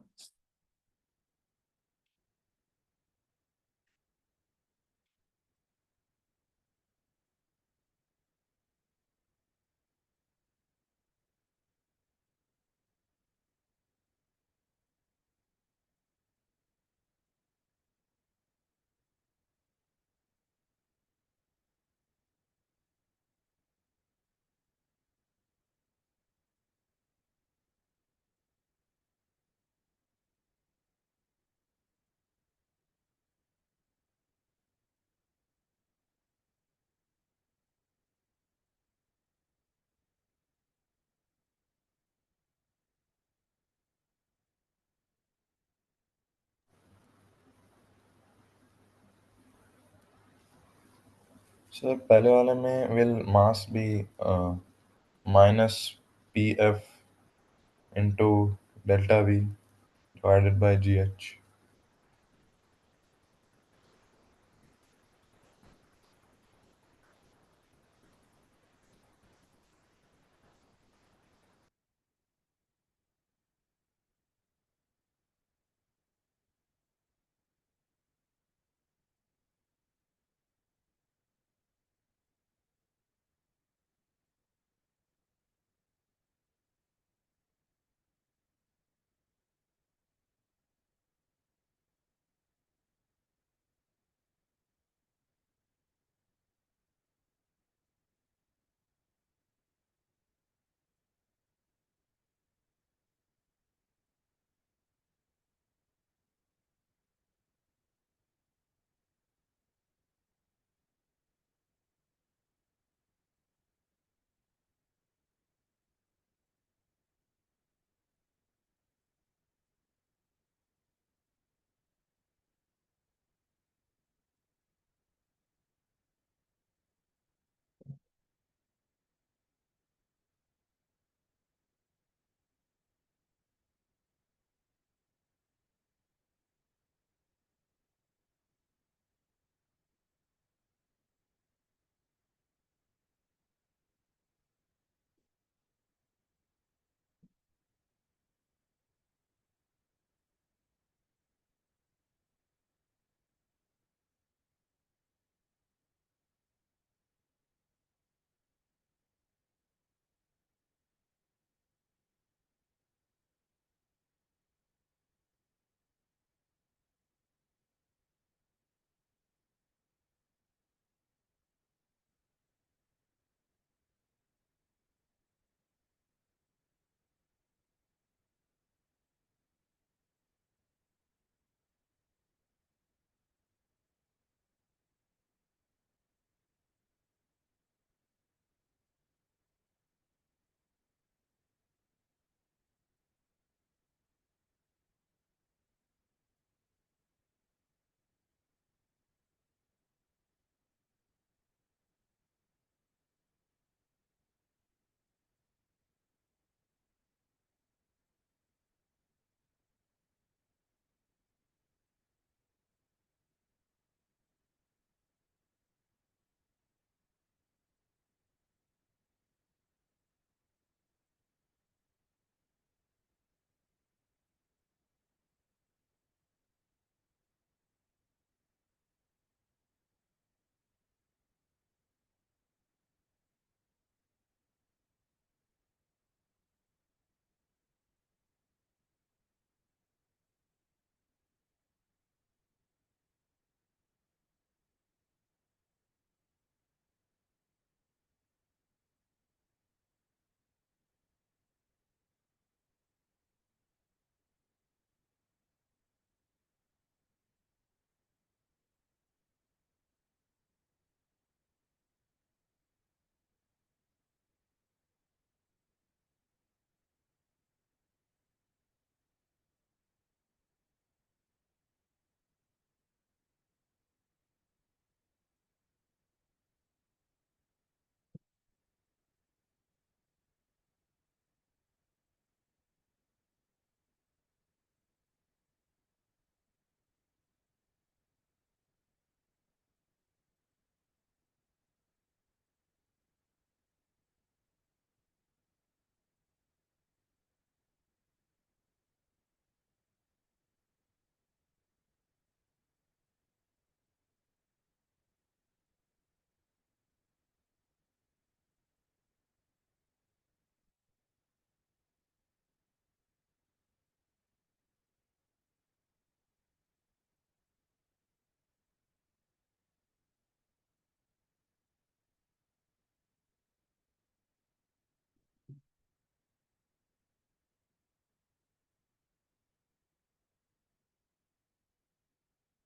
सर पहले वाले में will mass be minus P F into delta V divided by G H.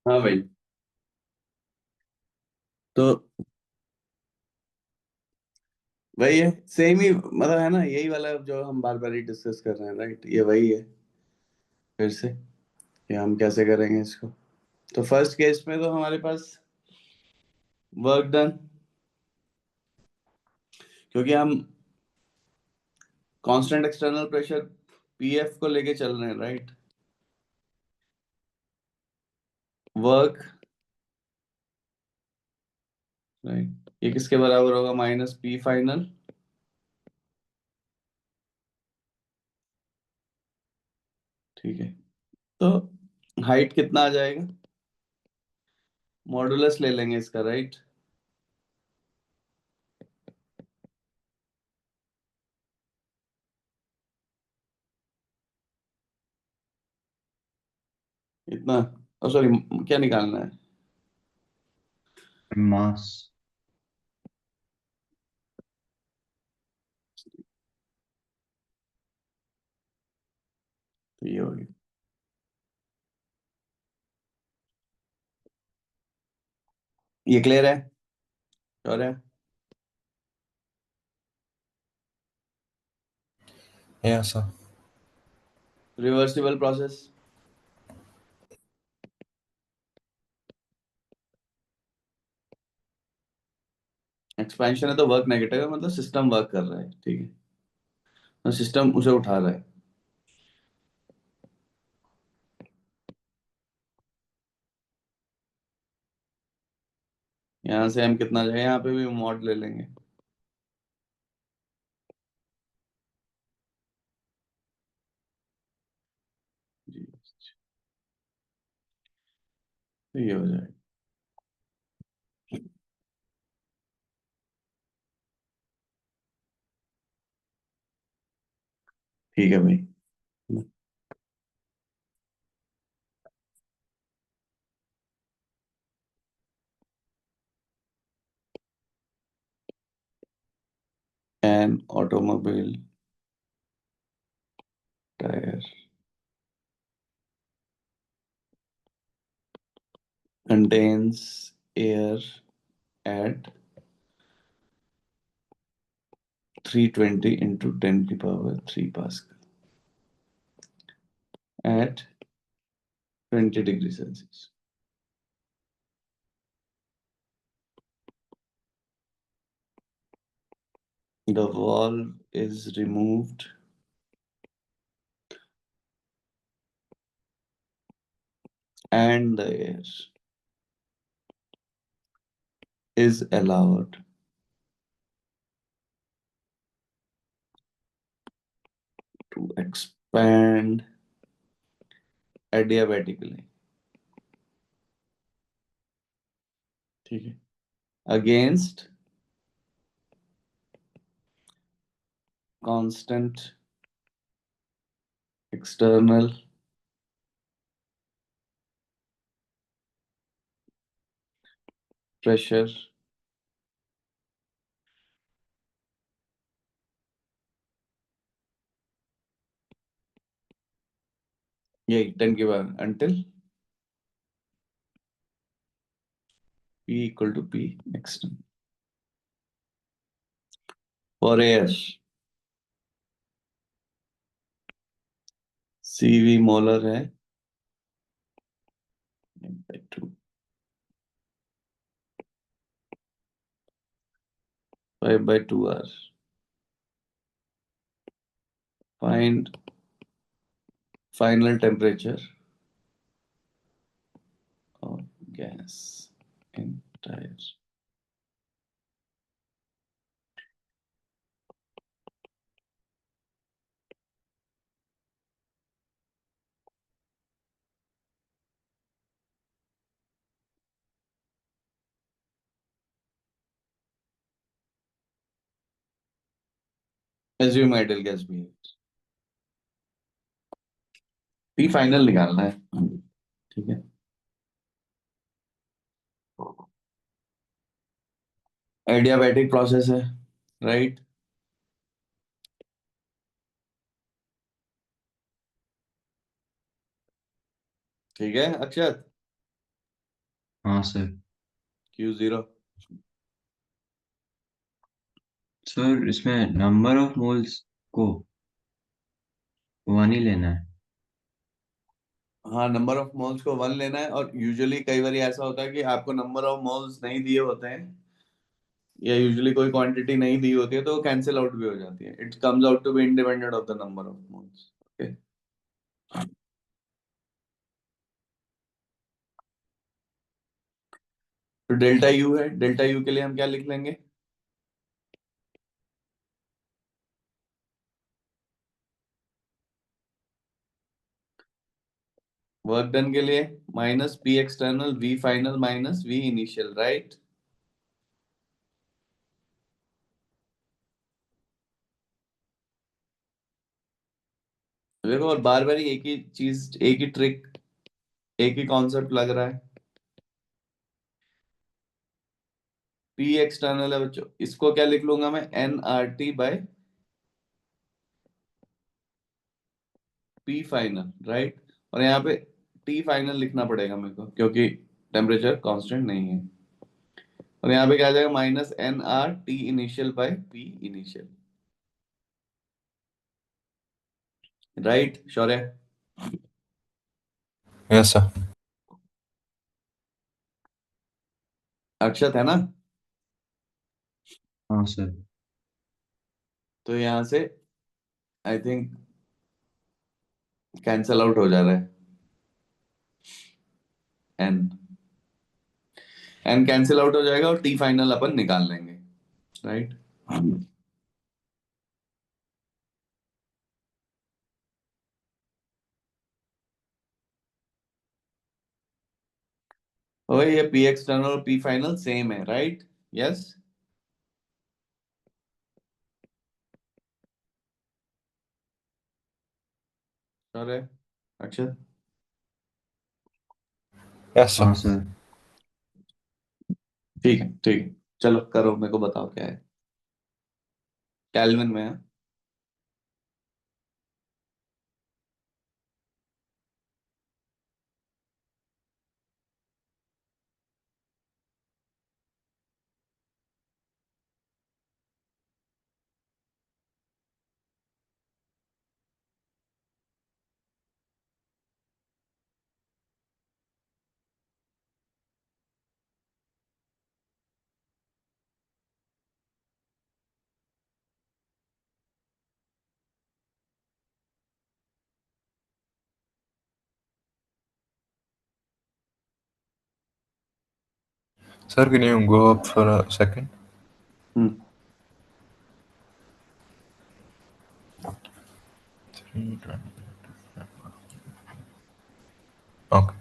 हाँ भाई। तो वही है, सेम ही मतलब है ना, यही वाला जो हम बार बार ही डिस्कस कर रहे हैं, राइट, ये वही है फिर से कि हम कैसे करेंगे इसको। तो फर्स्ट केस में तो हमारे पास वर्क डन, क्योंकि हम कांस्टेंट एक्सटर्नल प्रेशर पीएफ को लेके चल रहे हैं, राइट। वर्क, राइट, ये किसके बराबर होगा, माइनस पी फाइनल। ठीक है, तो हाइट कितना आ जाएगा, मॉडुलस ले लेंगे इसका, राइट। इतना, सॉरी, क्या निकालना है, मास। तो ये हो गया। ये क्लियर है, श्योर है। Yeah, sir. Reversible process. Expansion है तो वर्क नेगेटिव है, मतलब सिस्टम वर्क कर रहा है, ठीक है, तो सिस्टम उसे उठा रहा है। यहाँ से हम कितना जाए, यहाँ पे भी मॉड ले लेंगे। जी, तो ये हो जाएगा। ठीक है भाई। An automobile tire contains air at 320 into 10 to the power 3 Pascal at 20 degrees Celsius. The valve is removed and the air is allowed to expand adiabatically, ठीक है, against constant external pressure यही 10 के बाद until P equal to P external for air CV molar है by 2 5 by 2 R. Find final temperature of gas in tire. Assume ideal gas behaves. P final निकालना है, ठीक है। एडियाबैटिक प्रोसेस है, right. ठीक है अक्षत। हाँ सर। Q0। सर इसमें नंबर ऑफ मोल्स को 1 ही लेना है। हाँ, नंबर ऑफ मोल्स को 1 लेना है, और यूजुअली कई बार ऐसा होता है कि आपको नंबर ऑफ मोल्स नहीं दिए होते हैं, या यूजुअली कोई क्वांटिटी नहीं दी होती है, तो कैंसिल आउट भी हो जाती है। It comes out to be independent of the number of moles. Okay. तो डेल्टा यू है, डेल्टा यू के लिए हम क्या लिख लेंगे? वर्क डन के लिए minus P external V final minus V initial, right? देखो, और बार बार एक ही चीज, एक ही ट्रिक, एक ही कॉन्सेप्ट लग रहा है। पी एक्सटर्नल है बच्चों, इसको क्या लिख लूंगा मैं? N R T by P final, right? और यहाँ पे टी फाइनल लिखना पड़ेगा मेरे को, क्योंकि टेम्परेचर कांस्टेंट नहीं है। और यहाँ पे क्या आ जाएगा? Minus N R T initial by P initial, right Shaurya? Yes sir. Akshat है ना? हाँ सर। तो यहाँ से आई थिंक कैंसल आउट हो जा रहा है। एन एन कैंसिल आउट हो जाएगा, और टी फाइनल अपन निकाल लेंगे, राइट? वही ये पी एक्सटर्नल और पी फाइनल सेम है, राइट? यस। शौर्य, अक्षत? यस हाँ सर। सर। ठीक है, ठीक है। चलो करो, मेरे को बताओ क्या है। कैल्विन में है। Sir, can you go up for a second? Hmm. Okay.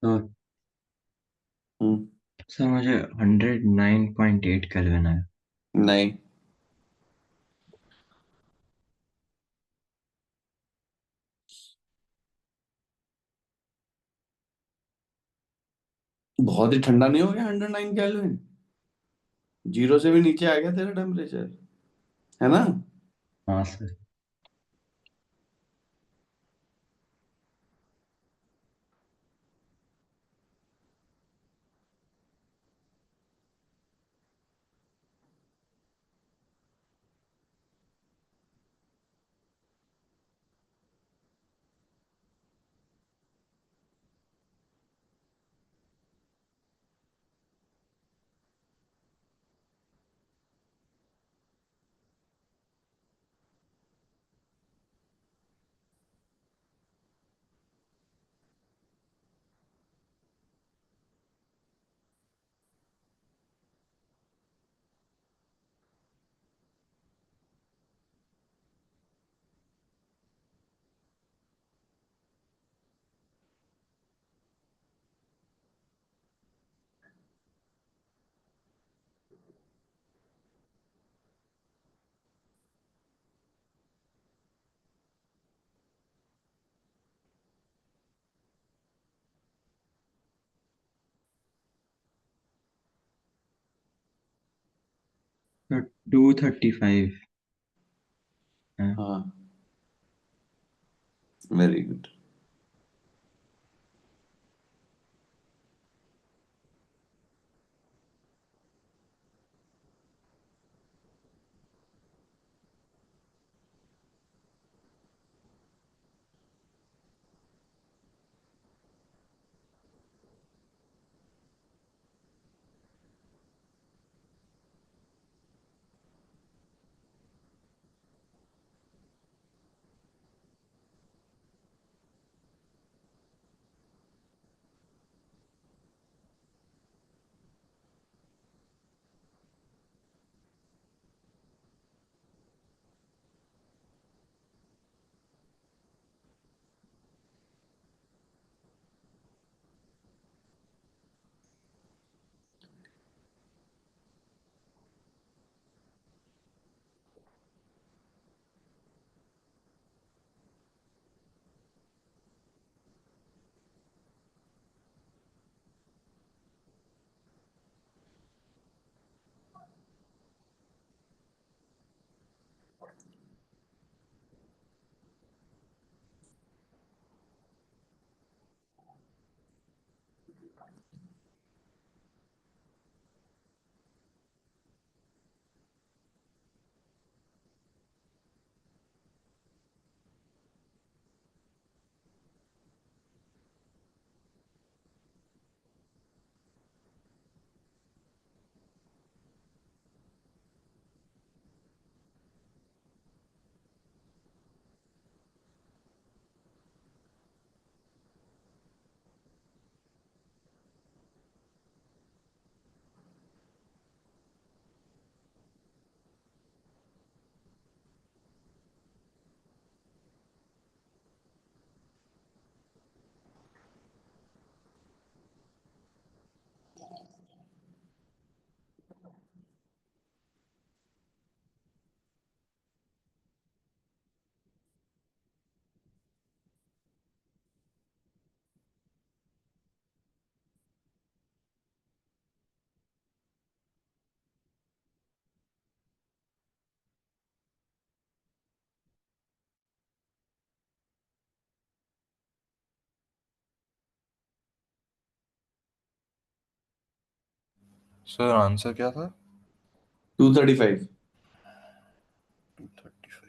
तो हम्म। सर मुझे 109.8 केल्विन है। नहीं, बहुत ही ठंडा नहीं हो गया 109 केल्विन? जीरो से भी नीचे आ गया तेरा टेम्परेचर, है ना? हाँ सर। तो 235 है। हाँ, वेरी गुड। सर आंसर क्या था? 235। 235।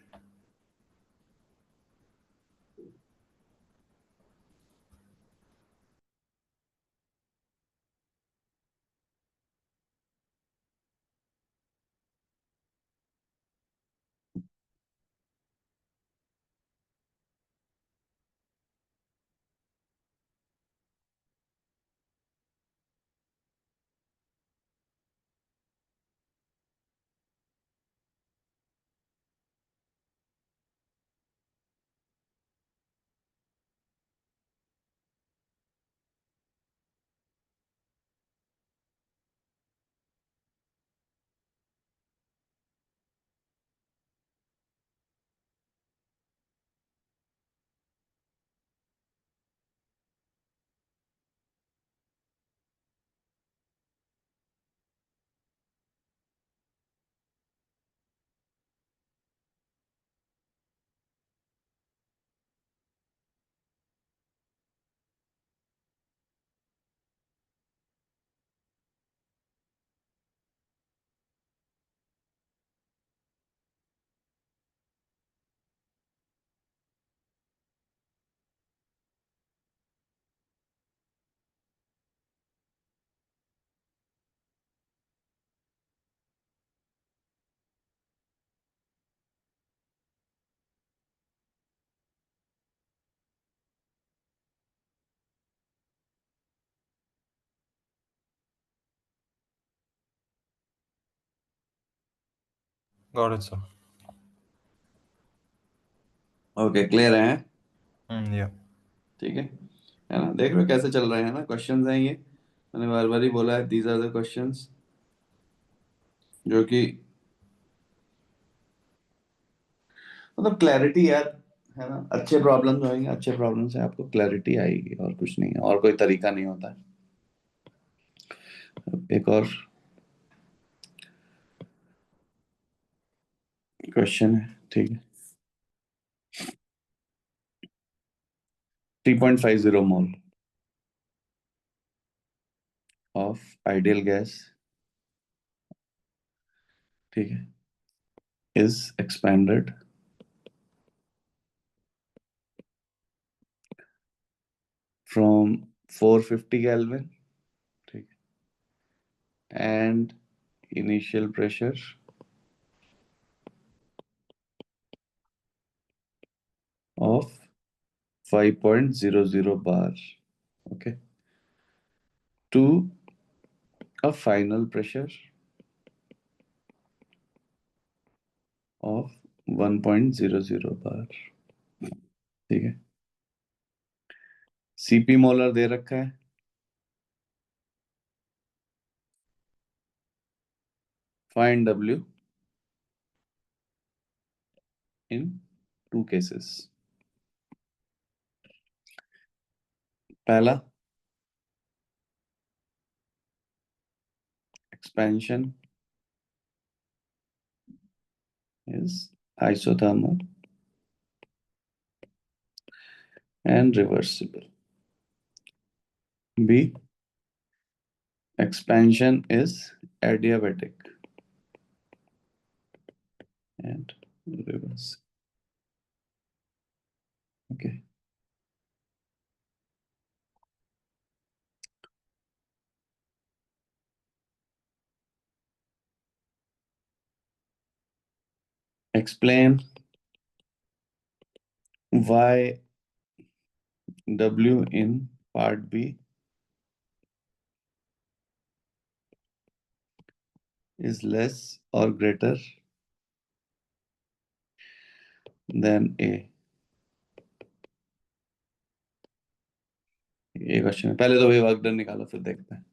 Got it, sir. Okay, clear है? Yeah. ठीक है ना? देख रहे हो कैसे चल रहे हैं ना क्वेश्चंस हैं ये। मैंने बार बार ही बोला है, दीज आर द क्वेश्चंस जो कि मतलब क्लैरिटी यार, है ना? अच्छे प्रॉब्लम्स होंगे, अच्छे प्रॉब्लम से आपको क्लैरिटी आएगी, और कुछ नहीं है, और कोई तरीका नहीं होता है। एक और क्वेश्चन है, ठीक है। 3.50 मोल ऑफ आइडियल गैस, ठीक है, इज एक्सपेंडेड फ्रॉम 450 केल्विन, ठीक है, and initial pressure of 5.00 bar, okay, to a final pressure of 1.00 bar, ठीक है। सीपी मोलर दे रखा है। Find W in two cases. पहला, expansion is isothermal and reversible. B, expansion is adiabatic and reversible. Okay. Explain why W in part B is less or greater than A। ये question है, पहले तो वही work done निकालो, फिर देखते हैं।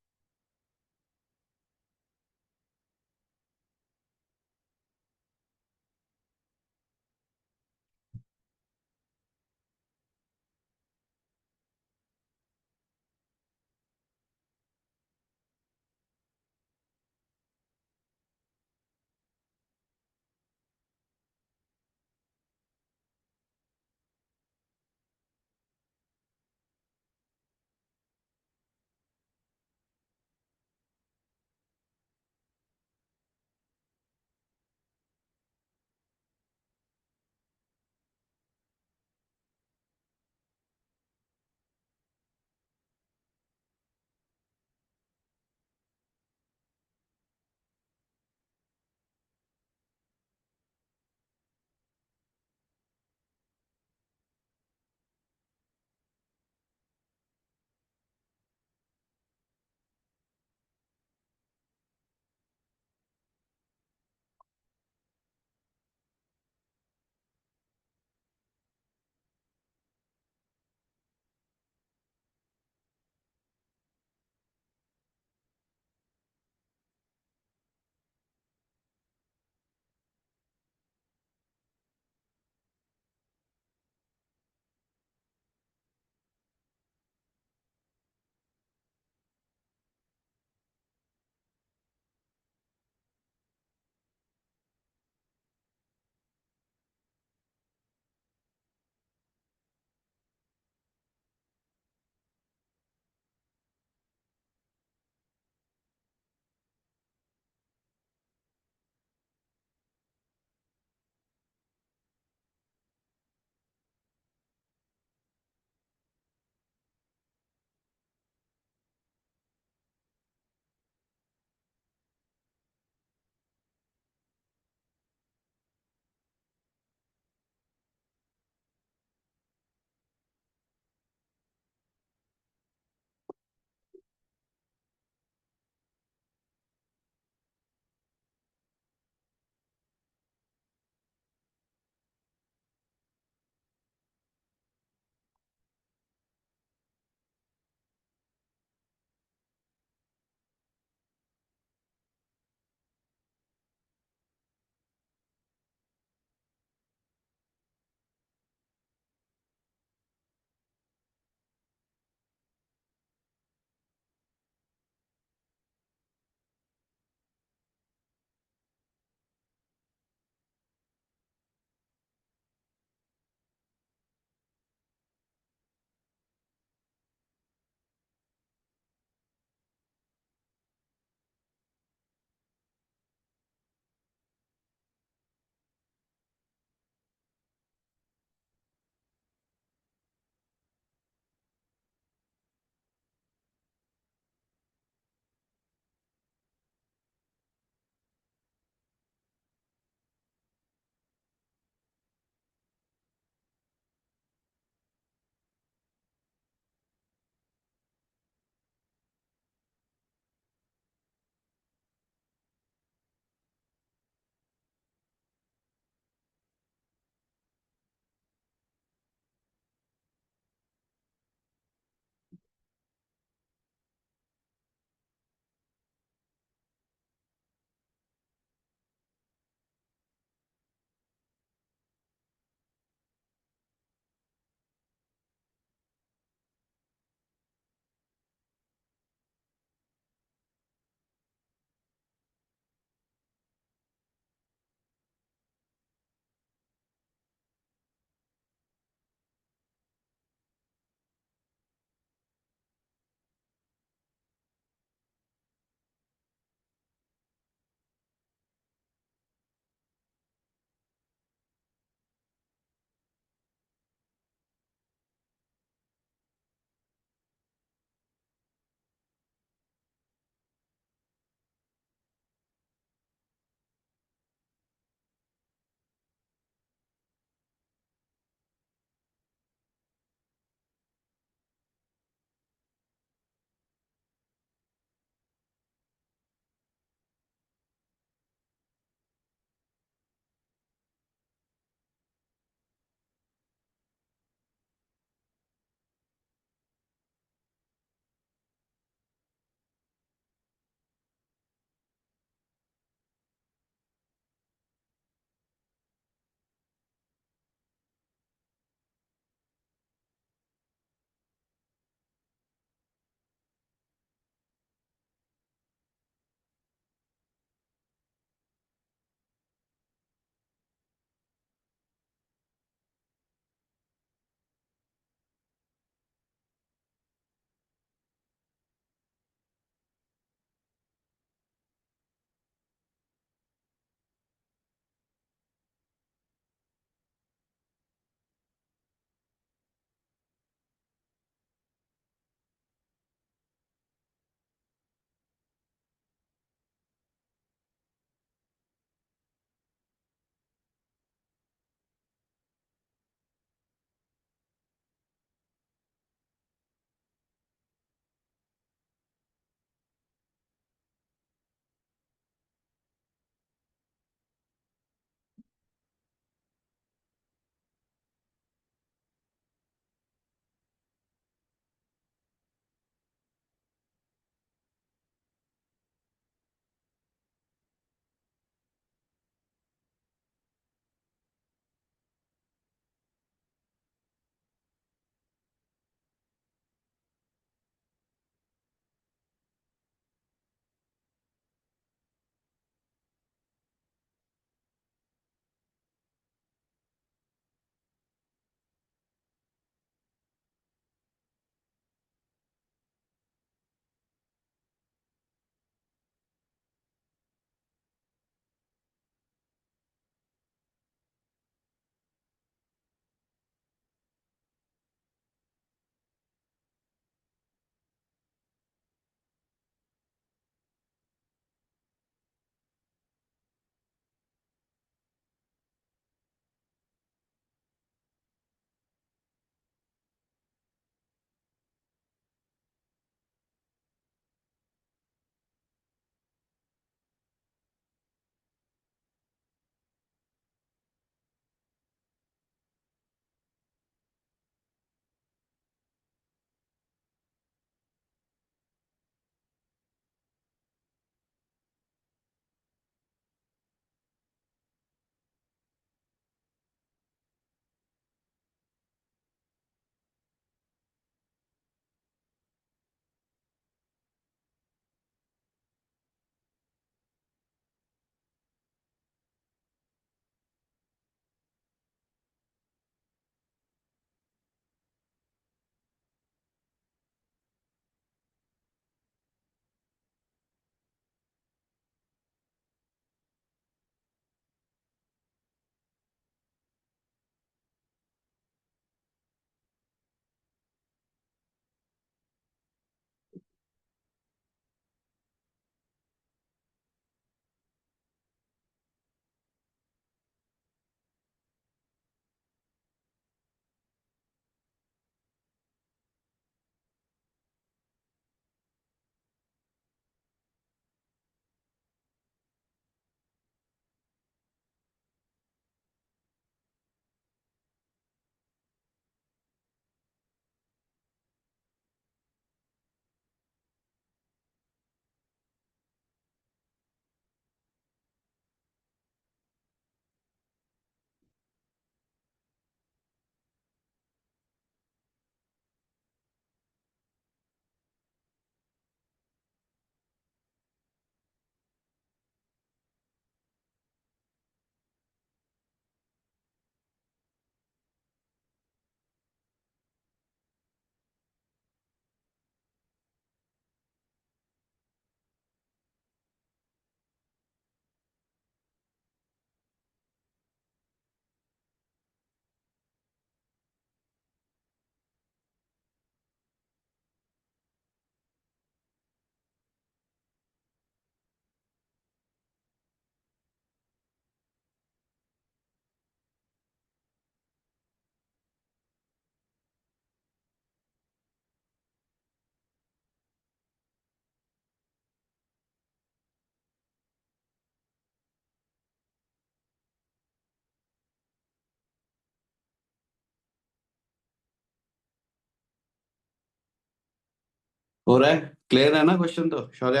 हो रहा है? क्लियर है ना क्वेश्चन? तो शौर्य,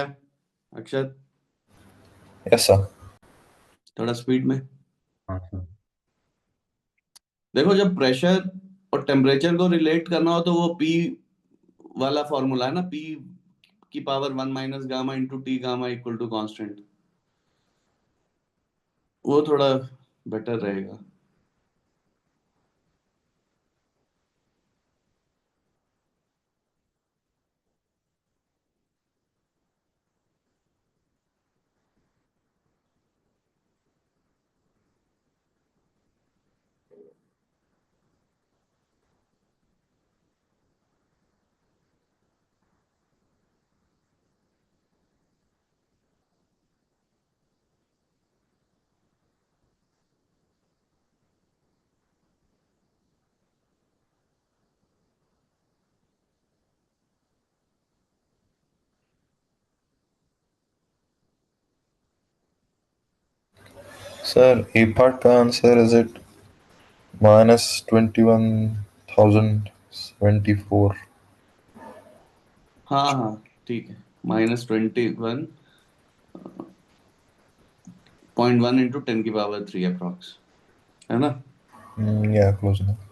अक्षत, यस सर। थोड़ा स्पीड में हाँ सर। देखो। जब प्रेशर और टेम्परेचर को रिलेट करना हो तो वो पी वाला फॉर्मूला है ना, पी की power 1 - gamma into T gamma equal to constant. वो थोड़ा बेटर रहेगा। सर ए पार्ट का आंसर इज इट -21,074। हाँ हाँ, ठीक है। -21.1 इंटू 10⁻³ अप्रॉक्स, है ना? या close enough.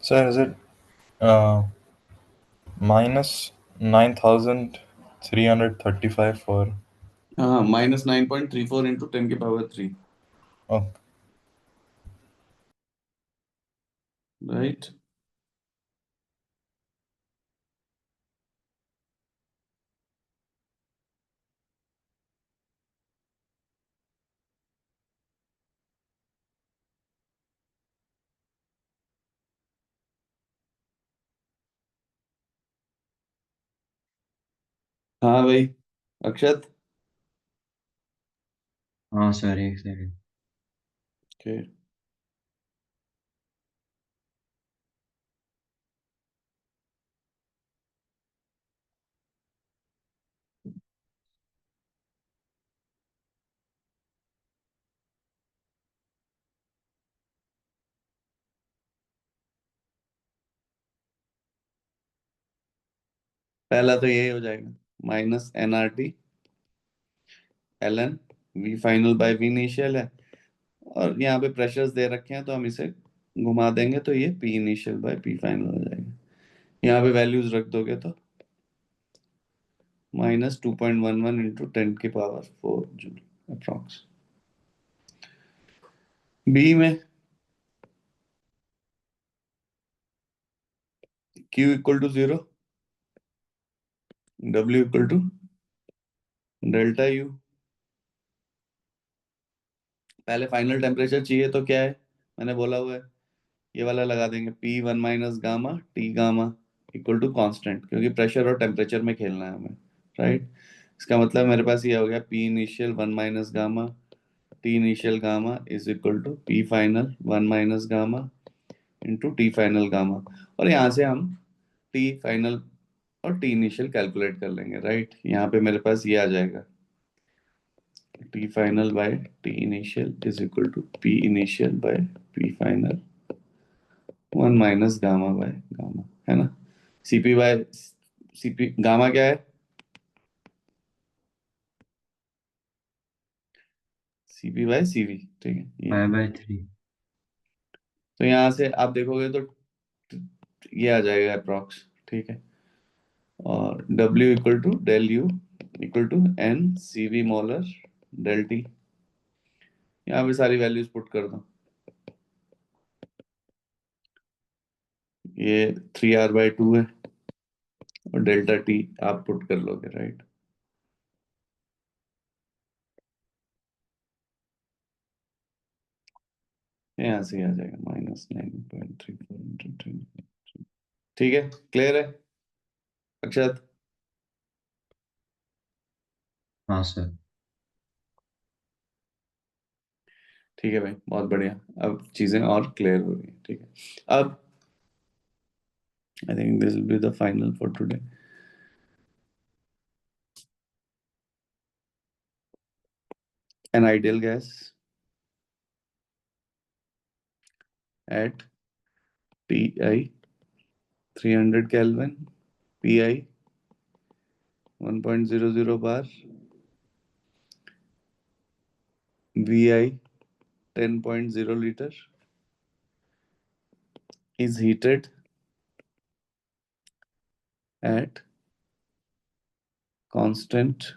Sir, is it minus 9,335 for? हाँ, -9.34 into 10⁻³ Oh, राइट। हाँ भाई, अक्षत। हाँ सर, एक सेकंड। ओके। पहला तो यही हो जाएगा, -nRT ln V final by V initial है, और यहाँ पे प्रेशर्स दे रखे हैं तो हम इसे घुमा देंगे तो ये P initial by P final हो जाएगा। यहाँ पे वैल्यूज रख दोगे तो -2.11 इंटू 10⁻⁴ जूल अप्रॉक्स। बी में Q equal to 0, W equal to delta U। पहले फाइनल टेम्परेचर चाहिए तो क्या है, मैंने बोला हुआ है, ये वाला लगा देंगे, P1 minus gamma T gamma equal to constant, क्योंकि प्रेशर और टेम्परेचर में खेलना है हमें, राइट। इसका मतलब मेरे पास ये हो गया P initial 1 minus gamma T initial gamma is equal to P final 1 minus gamma into T final gamma, और यहाँ से हम T फाइनल और T इनिशियल कैलकुलेट कर लेंगे, राइट। यहाँ पे मेरे पास ये आ जाएगा, T final by T initial is equal to P initial by P final 1 minus gamma by gamma, है ना। सीपी बाय सीपी, गामा क्या है, सीपी बाय सीवी, ठीक है ये। 5/3। तो यहाँ से आप देखोगे तो ये आ जाएगा अप्रॉक्स, ठीक है। और W equal to del U equal to N C V molar del T, यहाँ पे सारी वैल्यूज पुट कर दो। ये 3R/2 है, और डेल्टा टी आप पुट कर लोगे, राइट। यहाँ से आ जाएगा -9.34 ठीक है, क्लियर है अक्षत। हाँ सर। ठीक है भाई, बहुत बढ़िया, अब चीजें और क्लियर हो रही हैं, ठीक है। अब I think this will be the final for today. An ideal gas at Ti 300 Kelvin, Pi 1.00 bar, Vi 10.0 liter is heated at constant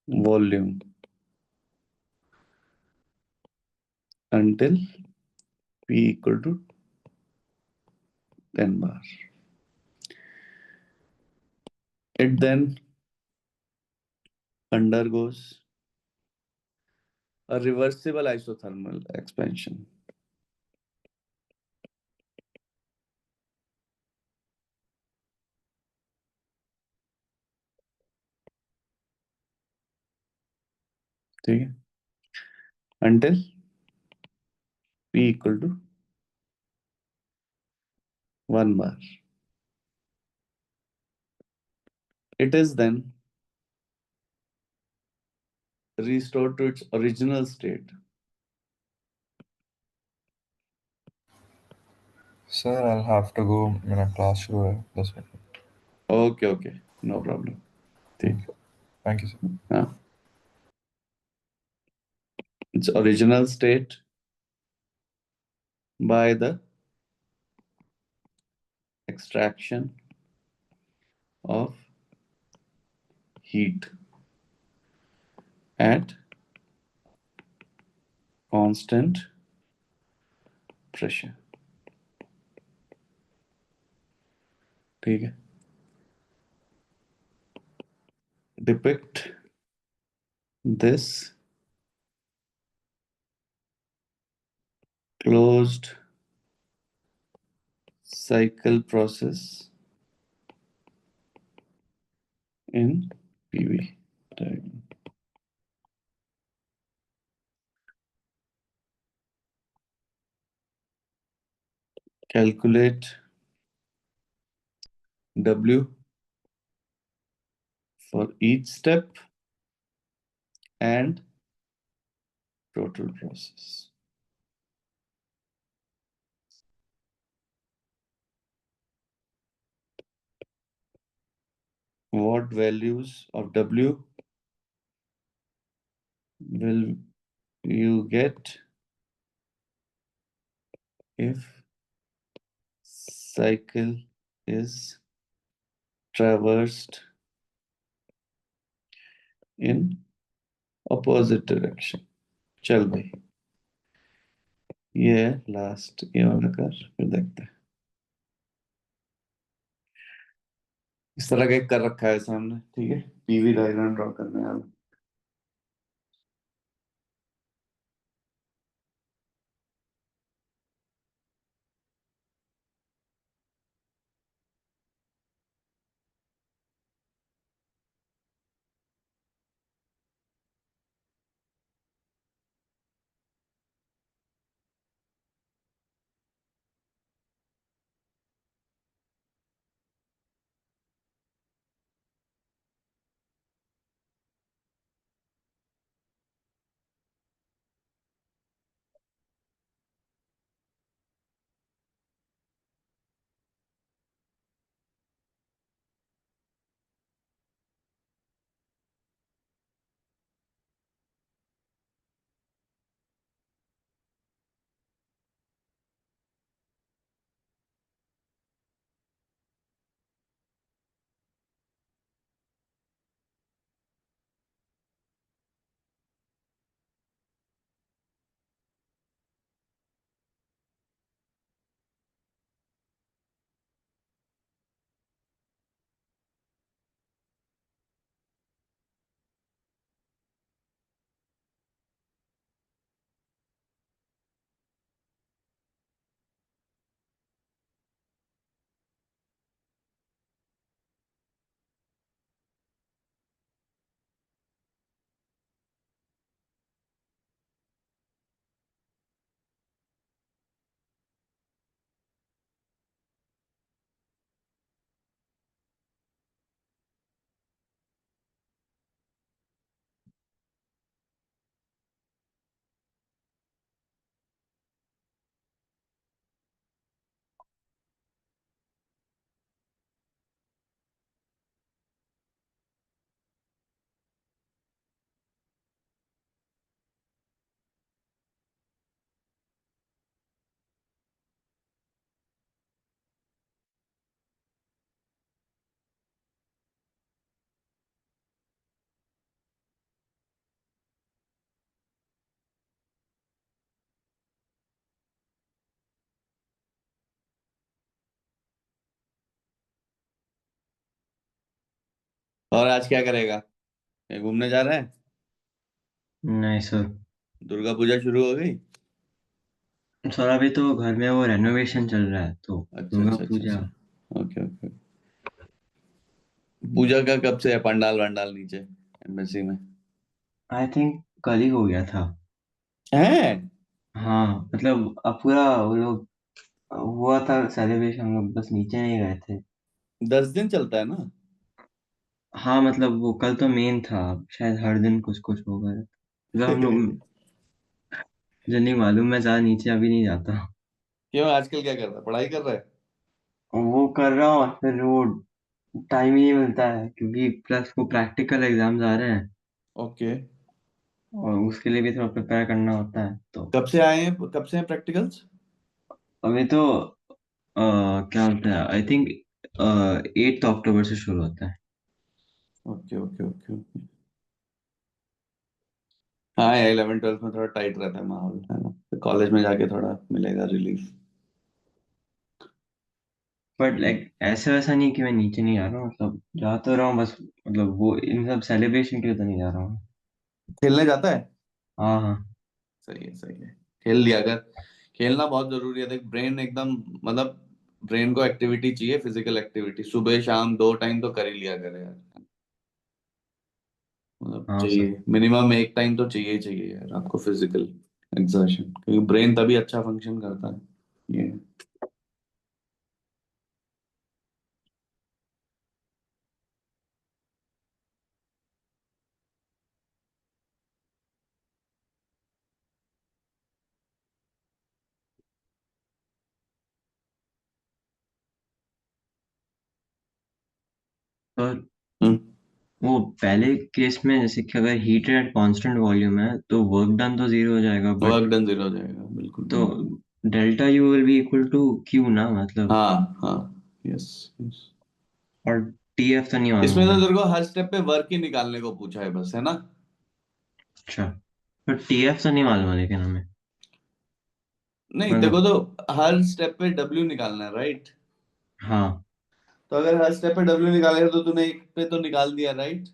volume until P equal to 10 bar. It then undergoes a reversible isothermal expansion. ठीक है, until P equal to 1 bar. It is then restored to its original state. sir, I'll have to go in a class शुरू है 10 minute. Okay, okay, no problem. ठीक Thank you, sir. है, हाँ, its original state by the extraction of heat at constant pressure. ठीक है. Depict this closed cycle process in PV diagram. Calculate W for each step and total process. What values of W will you get if cycle is traversed in opposite direction? चल भाई, ये last ये वाला कर, फिर देखते हैं. इस तरह का एक कर रखा है सामने. ठीक है, पीवी डायग्राम ड्रॉ करना है. और आज क्या करेगा? कहीं घूमने जा रहा है? नहीं सर. दुर्गा पूजा शुरू हो गई? सर अभी तो घर में वो रेनोवेशन चल रहा है तो अच्छा दुर्गा अच्छा अच्छा पूजा. अच्छा. Okay okay. पूजा का कब से है पंडाल वंडाल नीचे एम्बेसी में? आई थिंक कल ही हो गया था. है? हाँ मतलब अब पूरा वो लोग हुआ था सेलिब्रेशन, हम लोग बस नीचे नहीं गए थे. 10 दिन चलता है ना? हाँ मतलब वो कल तो मेन था, शायद हर दिन कुछ कुछ होगा मतलब हम लोग. मुझे नहीं मालूम, मैं ज्यादा नीचे अभी नहीं जाता. क्यों, आजकल क्या कर रहा है, पढ़ाई कर रहा है? वो कर रहा हूँ और फिर वो टाइम ही नहीं मिलता है क्योंकि प्लस वो प्रैक्टिकल एग्जाम्स आ रहे हैं ओके. और उसके लिए भी थोड़ा प्रिपेयर करना होता है तो. कब से आए हैं, कब से हैं प्रैक्टिकल्स? अभी तो क्या बोलते हैं, आई थिंक 8 अक्टूबर से शुरू होता है। Okay okay okay okay. हाँ, 11 12 में थोड़ा टाइट रहता है माहौल, है ना, तो कॉलेज में जाके थोड़ा मिलेगा रिलीफ। बट लाइक ऐसे वैसा नहीं कि मैं नीचे नहीं आ रहा हूँ, मतलब जा तो रहा हूँ बस, मतलब वो इन सब सेलिब्रेशन के लिए तो नहीं जा रहा हूँ। खेलने जाता है? हाँ हाँ। सही है सही है। खेल लिया कर। खेलना बहुत जरूरी है, देख ब्रेन एकदम, मतलब ब्रेन को एक्टिविटी चाहिए, फिजिकल एक्टिविटी सुबह शाम 2 टाइम तो कर ही लिया करे यार। मतलब हाँ सर। चाहिए, मिनिमम एक टाइम तो चाहिए ही चाहिए यार आपको फिजिकल एक्सर्शन, क्योंकि ब्रेन तभी अच्छा फंक्शन करता है ये। और हम्म। वो पहले केस में जैसे कि अगर हीटर एट कांस्टेंट वॉल्यूम है तो वर्क डन तो जीरो हो जाएगा, बट वर्क डन 0 हो जाएगा, बिल्कुल तो बिल्कुल। Delta U will be equal to Q ना, मतलब। हाँ हाँ। Yes yes. और टी एफ तो नहीं मालूम इसमें तो हमें। तेरे को हर स्टेप पे वर्क ही निकालने को पूछा है बस, है ना। अच्छा, पर टी एफ तो नहीं मालूम है लेकिन हमें, नहीं देखो, मतलब। तो हर स्टेप पे डब्ल्यू निकालना है, राइट। हाँ तो अगर हर स्टेप पे डब्ल्यू निकालेगा तो तूने एक पे तो निकाल दिया, राइट।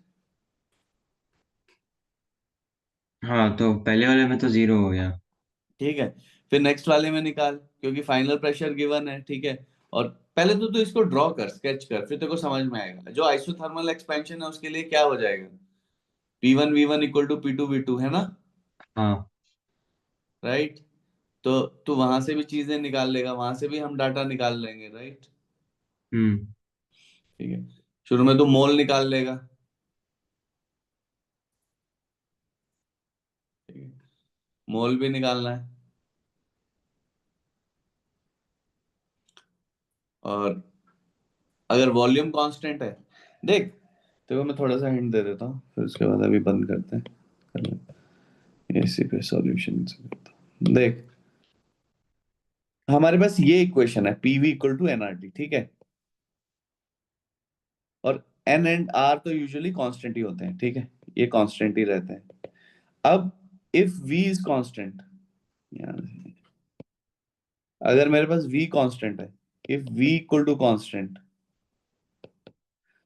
हाँ, तो पहले वाले में तो जीरो हो गया। ठीक है, फिर नेक्स्ट वाले में निकाल, क्योंकि फाइनल प्रेशर गिवन है, ठीक है। और पहले तो तू इसको ड्रॉ कर, स्केच कर, फिर तेरे को समझ में आएगा। जो आइसोथर्मल एक्सपेंशन है उसके लिए क्या हो जाएगा, P1 V1 equal to P2 V2, है ना, हाँ। राइट। तो तू वहां से भी चीजें निकाल लेगा, वहां से भी हम डाटा निकाल लेंगे, राइट। हम्म। ठीक है, शुरू में तू मोल निकाल लेगा, ठीक है, मोल भी निकालना है। और अगर वॉल्यूम कांस्टेंट है, देख देखो मैं थोड़ा सा हिंट दे देता हूँ, फिर उसके बाद अभी बंद करते हैं, कर लेते हैं इसी पे सॉल्यूशन से करता हूँ। देख, हमारे पास ये इक्वेशन है, पीवी इक्वल टू एनआरटी, ठीक है। और एन एंड आर तो यूजुअली कांस्टेंट ही होते हैं, ठीक है, ये कांस्टेंट ही रहते हैं। अब इफ वी इज कांस्टेंट, अगर मेरे पास v कांस्टेंट है, if v equal to constant,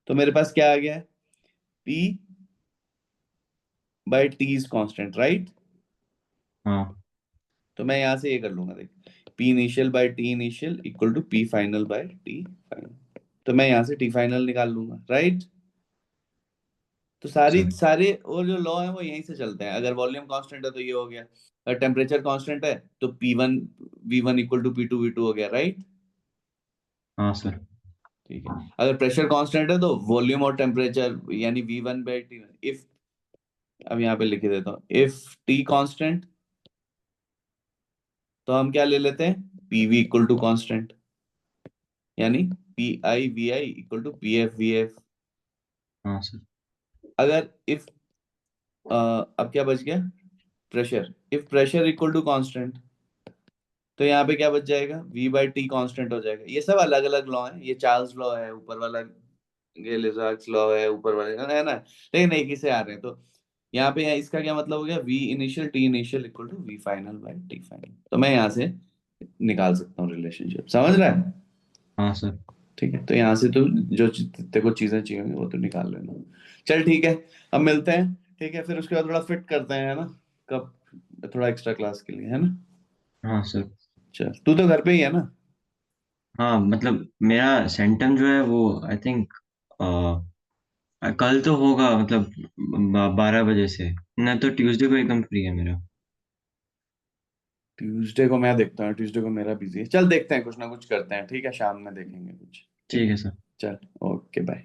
तो मेरे पास क्या आ गया है, p by T is constant, right. हाँ तो मैं यहां से ये कर लूंगा, देख, p initial by t initial equal to p final by t final. तो मैं यहां से t फाइनल निकाल लूंगा, राइट। तो सारी सर। सारे और जो लॉ है वो यहीं से चलते हैं। अगर वॉल्यूम कांस्टेंट है तो ये हो गया, अगर टेम्परेचर कांस्टेंट है तो P1 V1 equal to P2 V2 हो गया, राइट। हाँ सर। ठीक है, अगर प्रेशर कांस्टेंट है तो वॉल्यूम और टेम्परेचर यानी V1/T1, इफ, अब यहाँ पे लिख ही देता हूँ, इफ टी कांस्टेंट, तो हम क्या ले लेते हैं, पीवी इक्वल टू कांस्टेंट, यानी PI/VI इक्वल टू PF/VF। हाँ सर। अगर इफ, अब क्या बच गया, pressure, if pressure equal to constant, तो यहाँ पे क्या बच जाएगा, V/T कांस्टेंट हो जाएगा। ये सब अलग अलग लॉ है, ये चार्ल्स लॉ है ऊपर वाला, ये लिजार्ड्स लॉ है ऊपर वाले, है ना, लेकिन एक ही से आ रहे हैं। तो यहाँ पे इसका क्या मतलब हो गया, V initial T initial equal to V final by T final. तो मैं यहाँ से निकाल सकता हूँ रिलेशनशिप, समझ रहा है। हाँ सर। ठीक है, तो यहाँ से तो जो तेरे को चीजें चाहिए होंगी वो तो निकाल लेना। चल ठीक है, अब मिलते हैं, ठीक है, फिर उसके बाद थोड़ा फिट करते हैं, है ना, कब, थोड़ा एक्स्ट्रा क्लास के लिए, है ना। हाँ सर। चल, तू तो घर पे ही है ना। हाँ, मतलब मेरा सेंटम जो है वो आई थिंक कल तो होगा, मतलब 12 बजे से, नहीं तो ट्यूसडे को एकदम फ्री है मेरा। ट्यूसडे को मैं देखता हूँ, ट्यूसडे को मेरा बिजी है, चल देखते हैं, कुछ ना कुछ करते हैं, ठीक है, शाम में देखेंगे कुछ, ठीक ठीक है। है सर। चल, ओके बाय।